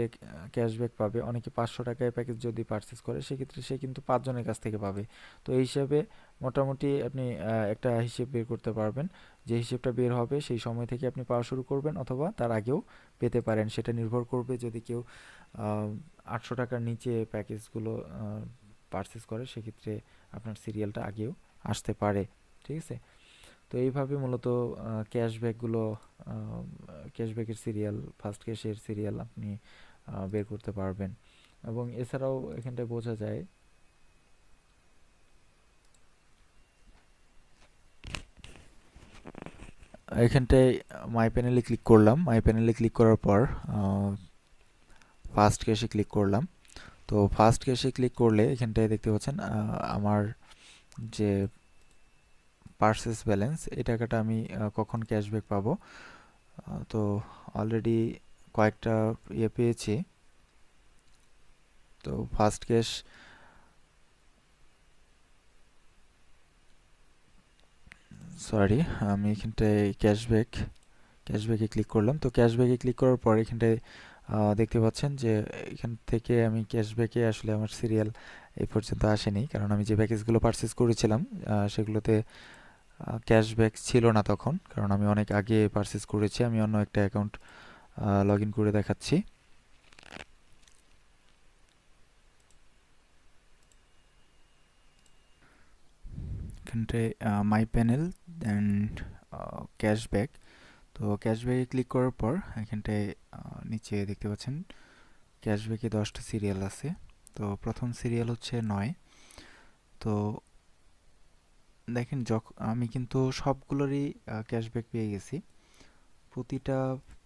ক্যাশব্যাক পাবে। অনেকে 500 টাকায় প্যাকেজ যদি পারচেস করে সেক্ষেত্রে সে কিন্তু 5 জনের কাছ থেকে পাবে। তো এই হিসাবে মোটামুটি আপনি একটা হিসেব বের করতে পারবেন, যে হিসেবটা বের হবে সেই সময় থেকে আপনি পাওয়া শুরু করবেন অথবা তার আগেও পেতে পারেন। সেটা নির্ভর করবে যদি কেউ 800 টাকার নিচে প্যাকেজগুলো পারচেস করে সেক্ষেত্রে আপনার সিরিয়ালটা আগেও আসতে পারে, ঠিক আছে। তো এইভাবে মূলত ক্যাশব্যাকের সিরিয়াল, ফার্স্ট ক্যাশের সিরিয়াল আপনি বের করতে পারবেন। এবং এছাড়াও এখানটায় বোঝা যায় এখানটায় মাই প্যানেলে ক্লিক করলাম, মাই প্যানেলে ক্লিক করার পর ফার্স্ট ক্যাশে ক্লিক করলাম। তো ফার্স্ট ক্যাশে ক্লিক করলে এখানটায় দেখতে পাচ্ছেন আমার যে পারচেস ব্যালেন্স এই টাকাটা আমি কখন ক্যাশব্যাক পাবো। তো অলরেডি কয়েকটা পেয়েছি। তো ফার্স্ট ক্যাশ আমি এখানটায় ক্যাশব্যাকে ক্লিক করলাম। তো ক্যাশব্যাকে ক্লিক করার পর এখানটায় দেখতে পাচ্ছেন যে এখান থেকে আমি ক্যাশব্যাকে আসলে আমার সিরিয়াল এই পর্যন্ত আসেনি, কারণ আমি যে প্যাকেজগুলো পারচেস করেছিলাম সেগুলোতে ক্যাশব্যাক ছিল না তখন, কারণ আমি অনেক আগে পারচেস করেছি। আমি অন্য একটা অ্যাকাউন্ট লগ ইন করে দেখাচ্ছি। এখানটায় মাই প্যানেল অ্যান্ড ক্যাশব্যাক। তো ক্যাশব্যাকে ক্লিক করার পর এখানটায় নিচে দেখতে পাচ্ছেন ক্যাশব্যাকে 10টা সিরিয়াল আছে। তো প্রথম সিরিয়াল হচ্ছে 9। তো দেখেন আমি কিন্তু সবগুলোরই ক্যাশব্যাক পেয়ে গেছি, প্রতিটা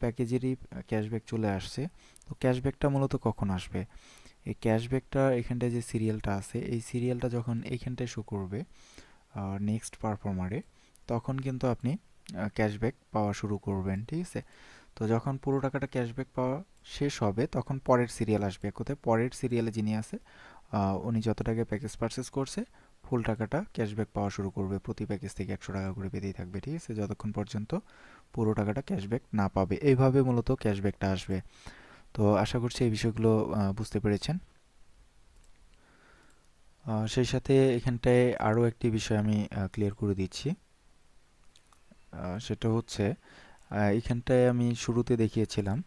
প্যাকেজেরই ক্যাশব্যাক চলে আসছে। তো ক্যাশব্যাকটা মূলত কখন আসবে, এই ক্যাশব্যাকটা এখানটায় যে সিরিয়ালটা আছে এই সিরিয়ালটা যখন এইখানটায় শো করবে নেক্সট পারফর্মারে, তখন কিন্তু আপনি ক্যাশব্যাক পাওয়া শুরু করবেন, ঠিক আছে। তো যখন পুরো টাকাটা ক্যাশব্যাক পাওয়া শেষ হবে তখন পরের সিরিয়াল আসবে। কোথায় পরের সিরিয়ালে যিনি আছে উনি যত টাকায় প্যাকেজ পারচেস করছে ফুল টাকাটা ক্যাশব্যাক পাওয়া শুরু করবে, প্রতি প্যাকেজ থেকে 100 টাকা করে পেতেই থাকবে, ঠিক আছে, যতক্ষণ পর্যন্ত পুরো টাকাটা ক্যাশব্যাক না পাবে। এইভাবে মূলত ক্যাশব্যাকটা আসবে। তো আশা করছি এই বিষয়গুলো বুঝতে পেরেছেন। সেই সাথে এখানটায় আরও একটি বিষয় আমি ক্লিয়ার করে দিচ্ছি, সেটা হচ্ছে এখানটায় আমি শুরুতে দেখিয়েছিলাম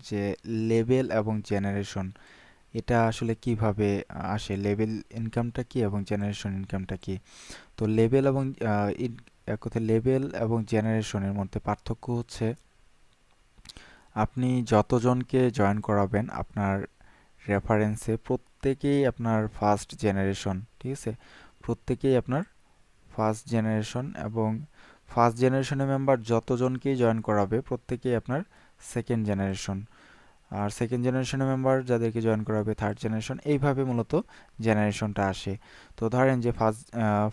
যে লেভেল এবং জেনারেশন এটা আসলে কিভাবে আসে, লেভেল ইনকামটা কি এবং জেনারেশন ইনকামটা কি। তো লেভেল এবং জেনারেশনের মধ্যে পার্থক্য হচ্ছে আপনি যতজনকে জয়েন করাবেন আপনার রেফারেন্সে প্রত্যেকেই আপনার ফার্স্ট জেনারেশন, ঠিক আছে, প্রত্যেকেই আপনার ফার্স্ট জেনারেশন এবং ফার্স্ট জেনারেশনের মেম্বার যতজনকেই জয়েন করাবে প্রত্যেকেই আপনার সেকেন্ড জেনারেশন, আর সেকেন্ড জেনারেশনের মেম্বার যাদেরকে জয়েন করা হবে থার্ড জেনারেশন। এইভাবে মূলত জেনারেশনটা আসে। তো ধরেন যে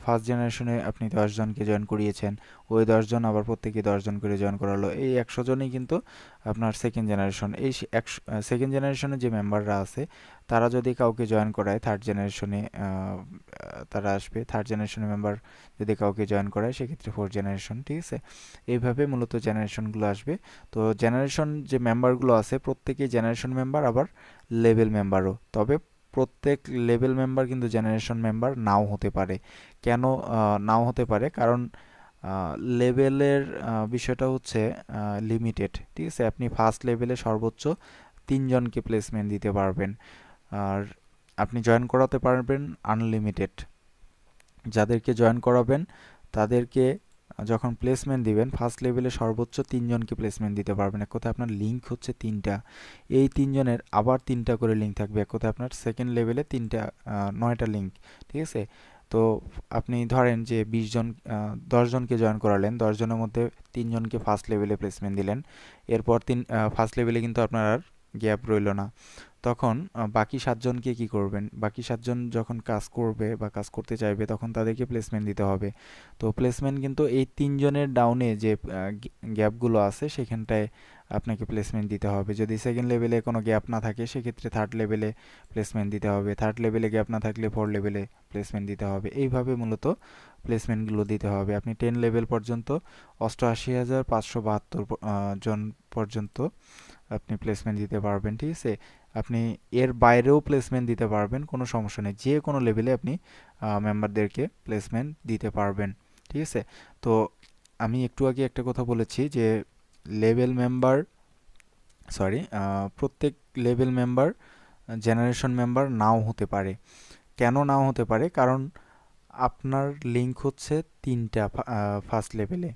ফার্স্ট জেনারেশনে আপনি 10 জনকে জয়েন করিয়েছেন, ওই 10 জন আবার প্রত্যেকে 10 জন করে জয়েন করালো, এই 100 জনই কিন্তু আপনার সেকেন্ড জেনারেশন। এই সেকেন্ড জেনারেশনে যে মেম্বাররা আছে তারা যদি কাউকে জয়েন করায় থার্ড জেনারেশনে, তারা আসবে। থার্ড জেনারেশনের মেম্বার যদি কাউকে জয়েন করায় সেক্ষেত্রে ফোর্থ জেনারেশন, ঠিক আছে। এইভাবে মূলত জেনারেশনগুলো আসবে। তো জেনারেশন যে মেম্বারগুলো আছে প্রত্যেকেই জেনারেশন মেম্বার, আবার লেভেল মেম্বারও। তবে প্রত্যেক লেভেল মেম্বার কিন্তু জেনারেশন মেম্বার নাও হতে পারে। কেন নাও হতে পারে? কারণ লেভেলের বিষয়টা হচ্ছে লিমিটেড, ঠিক আছে। আপনি ফার্স্ট লেভেলে সর্বোচ্চ 3 জনকে প্লেসমেন্ট দিতে পারবেন, আর আপনি জয়েন করাতে পারবেন আনলিমিটেড। যাদেরকে জয়েন করাবেন তাদেরকে যখন প্লেসমেন্ট দিবেন ফার্স্ট লেভেলে সর্বোচ্চ 3 জনকে প্লেসমেন্ট দিতে পারবেন। এক কথায় আপনার লিঙ্ক হচ্ছে 3টা, এই 3 জনের আবার 3টা করে লিঙ্ক থাকবে। এক কথায় আপনার সেকেন্ড লেভেলে 9টা লিঙ্ক, ঠিক আছে। তো আপনি ধরেন যে 10 জনকে জয়েন করালেন, 10 জনের মধ্যে 3 জনকে ফার্স্ট লেভেলে প্লেসমেন্ট দিলেন। এরপর ফার্স্ট লেভেলে কিন্তু আপনার আর গ্যাপ রইল না। তখন বাকি 7 জনকে কি করবেন? বাকি 7 জন যখন কাজ করবে বা কাজ করতে চাইবে তখন তাদেরকে প্লেসমেন্ট দিতে হবে। তো প্লেসমেন্ট কিন্তু এই 3 জনের ডাউনে যে গ্যাপগুলো আছে সেখানটায় আপনাকে প্লেসমেন্ট দিতে হবে। যদি সেকেন্ড লেভেলে কোনো গ্যাপ না থাকে সেক্ষেত্রে থার্ড লেভেলে প্লেসমেন্ট দিতে হবে। থার্ড লেভেলে গ্যাপ না থাকলে ফোর্থ লেভেলে প্লেসমেন্ট দিতে হবে। এইভাবে মূলত প্লেসমেন্টগুলো দিতে হবে। আপনি 10 লেভেল পর্যন্ত 88,572 জন পর্যন্ত আপনি প্লেসমেন্ট দিতে পারবেন, ঠিক আছে। আপনি এর বাইরেও প্লেসমেন্ট দিতে পারবেন, কোনো সমস্যা নেই। যে কোনো লেভেলে আপনি মেম্বারদেরকে প্লেসমেন্ট দিতে পারবেন, ঠিক আছে। তো আমি একটু আগে একটা কথা বলেছি যে লেভেল মেম্বার, প্রত্যেক লেভেল মেম্বার জেনারেশন মেম্বার নাও হতে পারে। কেন নাও হতে পারে? কারণ আপনার লিঙ্ক হচ্ছে 3টা ফার্স্ট লেভেলে।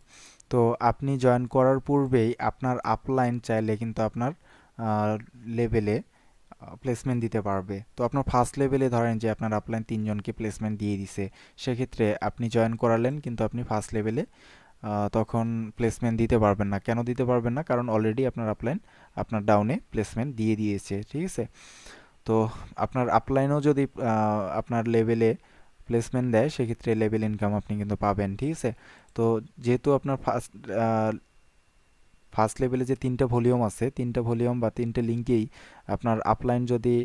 তো আপনি জয়েন করার পূর্বেই আপনার আপলাইন চাইলে কিন্তু আপনার লেভেলে প্লেসমেন্ট দিতে পারবে। তো আপনার ফার্স্ট লেভেলে ধরেন যে আপনার আপলাইন 3 জনকে প্লেসমেন্ট দিয়ে দিছে, সেক্ষেত্রে আপনি জয়েন করালেন কিন্তু আপনি ফার্স্ট লেভেলে তখন প্লেসমেন্ট দিতে পারবেন না। কেন দিতে পারবেন না? কারণ অলরেডি আপনার আপলাইন আপনার ডাউনে প্লেসমেন্ট দিয়ে দিয়েছে, ঠিক আছে। তো আপনার আপলাইনও যদি আপনার লেভেলে প্লেসমেন্ট দেয় সেক্ষেত্রে লেভেল ইনকাম আপনি কিন্তু পাবেন, ঠিক আছে। তো যেহেতু আপনার ফার্স্ট লেভেলে যে 3টা ভলিউম আছে, 3টা ভলিউম বা 3টে লিঙ্কেই আপনার আপলাইন যদি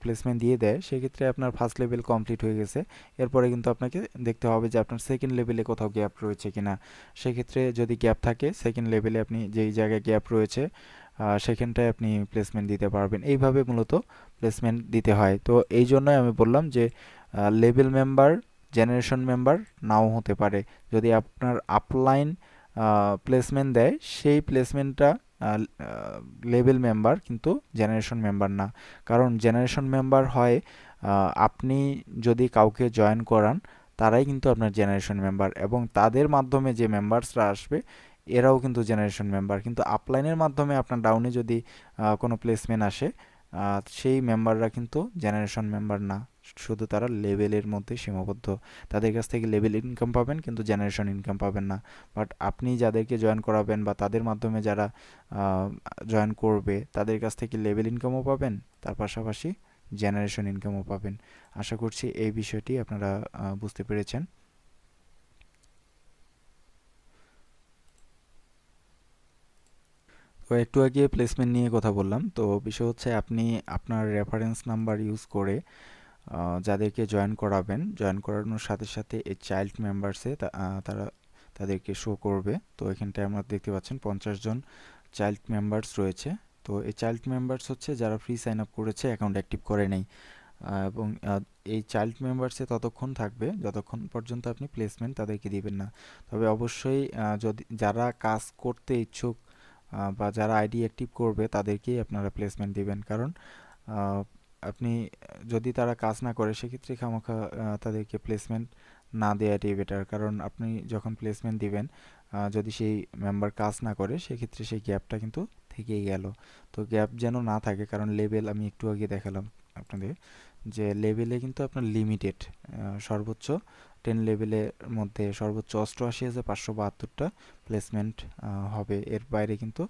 প্লেসমেন্ট দিয়ে দেয় সেক্ষেত্রে আপনার ফার্স্ট লেভেল কমপ্লিট হয়ে গেছে। এরপরে কিন্তু আপনাকে দেখতে হবে যে আপনার সেকেন্ড লেভেলে কোথাও গ্যাপ রয়েছে কিনা। সেক্ষেত্রে যদি গ্যাপ থাকে সেকেন্ড লেভেলে আপনি যেই জায়গায় গ্যাপ রয়েছে সেখানটায় আপনি প্লেসমেন্ট দিতে পারবেন। এইভাবে মূলত প্লেসমেন্ট দিতে হয়। তো এই জন্যই আমি বললাম যে লেভেল মেম্বার জেনারেশন মেম্বার নাও হতে পারে। যদি আপনার আপলাইন প্লেসমেন্ট দেয় সেই প্লেসমেন্টটা লেভেল মেম্বার কিন্তু জেনারেশন মেম্বার না। কারণ জেনারেশন মেম্বার হয় আপনি যদি কাউকে জয়েন করান তারাই কিন্তু আপনার জেনারেশন মেম্বার, এবং তাদের মাধ্যমে যে মেম্বার্সরা আসবে এরাও কিন্তু জেনারেশন মেম্বার। কিন্তু আপলাইনের মাধ্যমে আপনার ডাউনে যদি কোনো প্লেসমেন্ট আসে সেই মেম্বাররা কিন্তু জেনারেশন মেম্বার না, শুধু তারা লেভেলের মধ্যে সীমাবদ্ধ। তাদের কাছ থেকে লেভেল ইনকাম পাবেন কিন্তু জেনারেশন ইনকাম পাবেন না। বাট আপনি যাদেরকে জয়েন করাবেন বা তাদের মাধ্যমে যারা জয়েন করবে তাদের কাছ থেকে লেভেল ইনকামও পাবেন, তার পাশাপাশি জেনারেশন ইনকামও পাবেন। আশা করছি এই বিষয়টি আপনারা বুঝতে পেরেছেন। তো একটু আগে প্লেসমেন্ট নিয়ে কথা বললাম। তো বিষয় হচ্ছে আপনি আপনার রেফারেন্স নাম্বার ইউজ করে যাদেরকে জয়েন করাবেন, জয়েন করানোর সাথে সাথে এই চাইল্ড মেম্বার্সে তারা তাদেরকে শো করবে। তো এখানটায় আমরা দেখতে পাচ্ছেন 50 জন চাইল্ড মেম্বার্স রয়েছে। তো এই চাইল্ড মেম্বার্স হচ্ছে যারা ফ্রি সাইন আপ করেছে, অ্যাকাউন্ট অ্যাক্টিভ করে নেই, এবং এই চাইল্ড মেম্বার্সে ততক্ষণ থাকবে যতক্ষণ পর্যন্ত আপনি প্লেসমেন্ট তাদেরকে দিবেন না। তবে অবশ্যই যদি যারা কাজ করতে ইচ্ছুক বা যারা আইডি অ্যাক্টিভ করবে তাদেরকেই আপনারা প্লেসমেন্ট দিবেন। কারণ আপনি যদি তারা কাজ না করে সেক্ষেত্রে খামোখা তাদেরকে প্লেসমেন্ট না দেওয়াটাই বেটার। কারণ আপনি যখন প্লেসমেন্ট দিবেন যদি সেই মেম্বার কাজ না করে সেক্ষেত্রে সেই গ্যাপটা কিন্তু থেকেই গেল। তো গ্যাপ যেন না থাকে, কারণ লেভেল আমি একটু আগে দেখালাম আপনাদের যে লেভেলে কিন্তু আপনার লিমিটেড সর্বোচ্চ 10 লেভেলের মধ্যে সর্বোচ্চ 88,572টা প্লেসমেন্ট হবে। এর বাইরে কিন্তু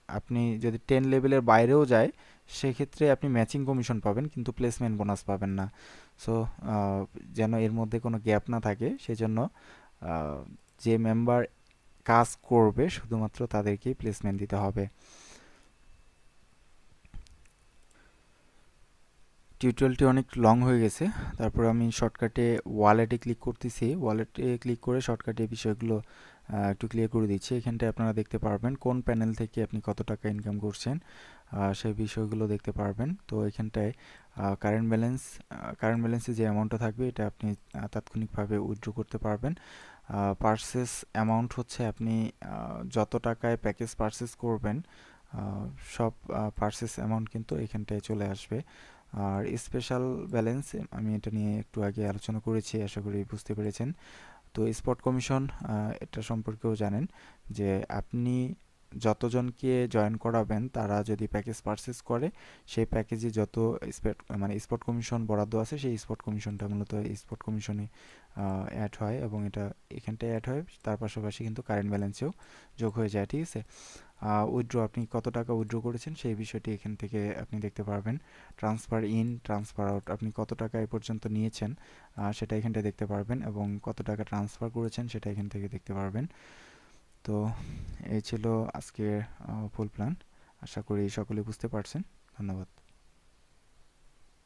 আপনি যদি 10 লেভেলের বাইরেও যায় সেক্ষেত্রে আপনি ম্যাচিং কমিশন পাবেন, কিন্তু প্লেসমেন্ট বোনাস পাবেন না। সো যেন এর মধ্যে কোনো গ্যাপ না থাকে সেজন্য যে মেম্বার কাজ করবে শুধুমাত্র তাদেরকেই প্লেসমেন্ট দিতে হবে। টিউটোরিয়ালটি অনেক লং হয়ে গেছে, তারপর আমি শর্টকাটে ওয়ালেটে ক্লিক করতেছি। ওয়ালেটে ক্লিক করে শর্টকাটে বিষয়গুলো একটু ক্লিয়ার করে দিচ্ছি। এখানটায় আপনারা দেখতে পারবেন কোন প্যানেল থেকে আপনি কত টাকা ইনকাম করছেন, সেই বিষয়গুলো দেখতে পারবেন। তো এখানটায় কারেন্ট ব্যালেন্সে যে অ্যামাউন্টটা থাকবে এটা আপনি তাৎক্ষণিকভাবে উইথড্র করতে পারবেন। পারচেস অ্যামাউন্ট হচ্ছে আপনি যত টাকায় প্যাকেজ পারচেস করবেন সব পারচেস অ্যামাউন্ট কিন্তু এখানটায় চলে আসবে। আর স্পেশাল ব্যালেন্স আমি এটা নিয়ে একটু আগে আলোচনা করেছি, আশা করি বুঝতে পেরেছেন। তো স্পট কমিশন এটা সম্পর্কেও জানেন যে আপনি যতজনকে জয়েন করাবেন তারা যদি প্যাকেজ পারচেস করে সেই প্যাকেজে যত স্পট কমিশন বরাদ্দ আছে সেই স্পট কমিশনটা মূলত স্পট কমিশনে অ্যাড হয় এবং এটা এখানটায় অ্যাড হয়, তার পাশাপাশি কিন্তু কারেন্ট ব্যালেন্সেও যোগ হয়ে যায়। ঠিক আছে, উইথড্র আপনি কত টাকা উইথড্র করেছেন সেই বিষয়টি এখান থেকে আপনি দেখতে পারবেন। ট্রান্সফার ইন, ট্রান্সফার আউট, আপনি কত টাকা এ পর্যন্ত নিয়েছেন সেটা এখানটায় দেখতে পারবেন এবং কত টাকা ট্রান্সফার করেছেন সেটা এখান থেকে দেখতে পারবেন। তো এই ছিল আজকের ফুল প্ল্যান, আশা করি সকলে বুঝতে পারছেন। ধন্যবাদ।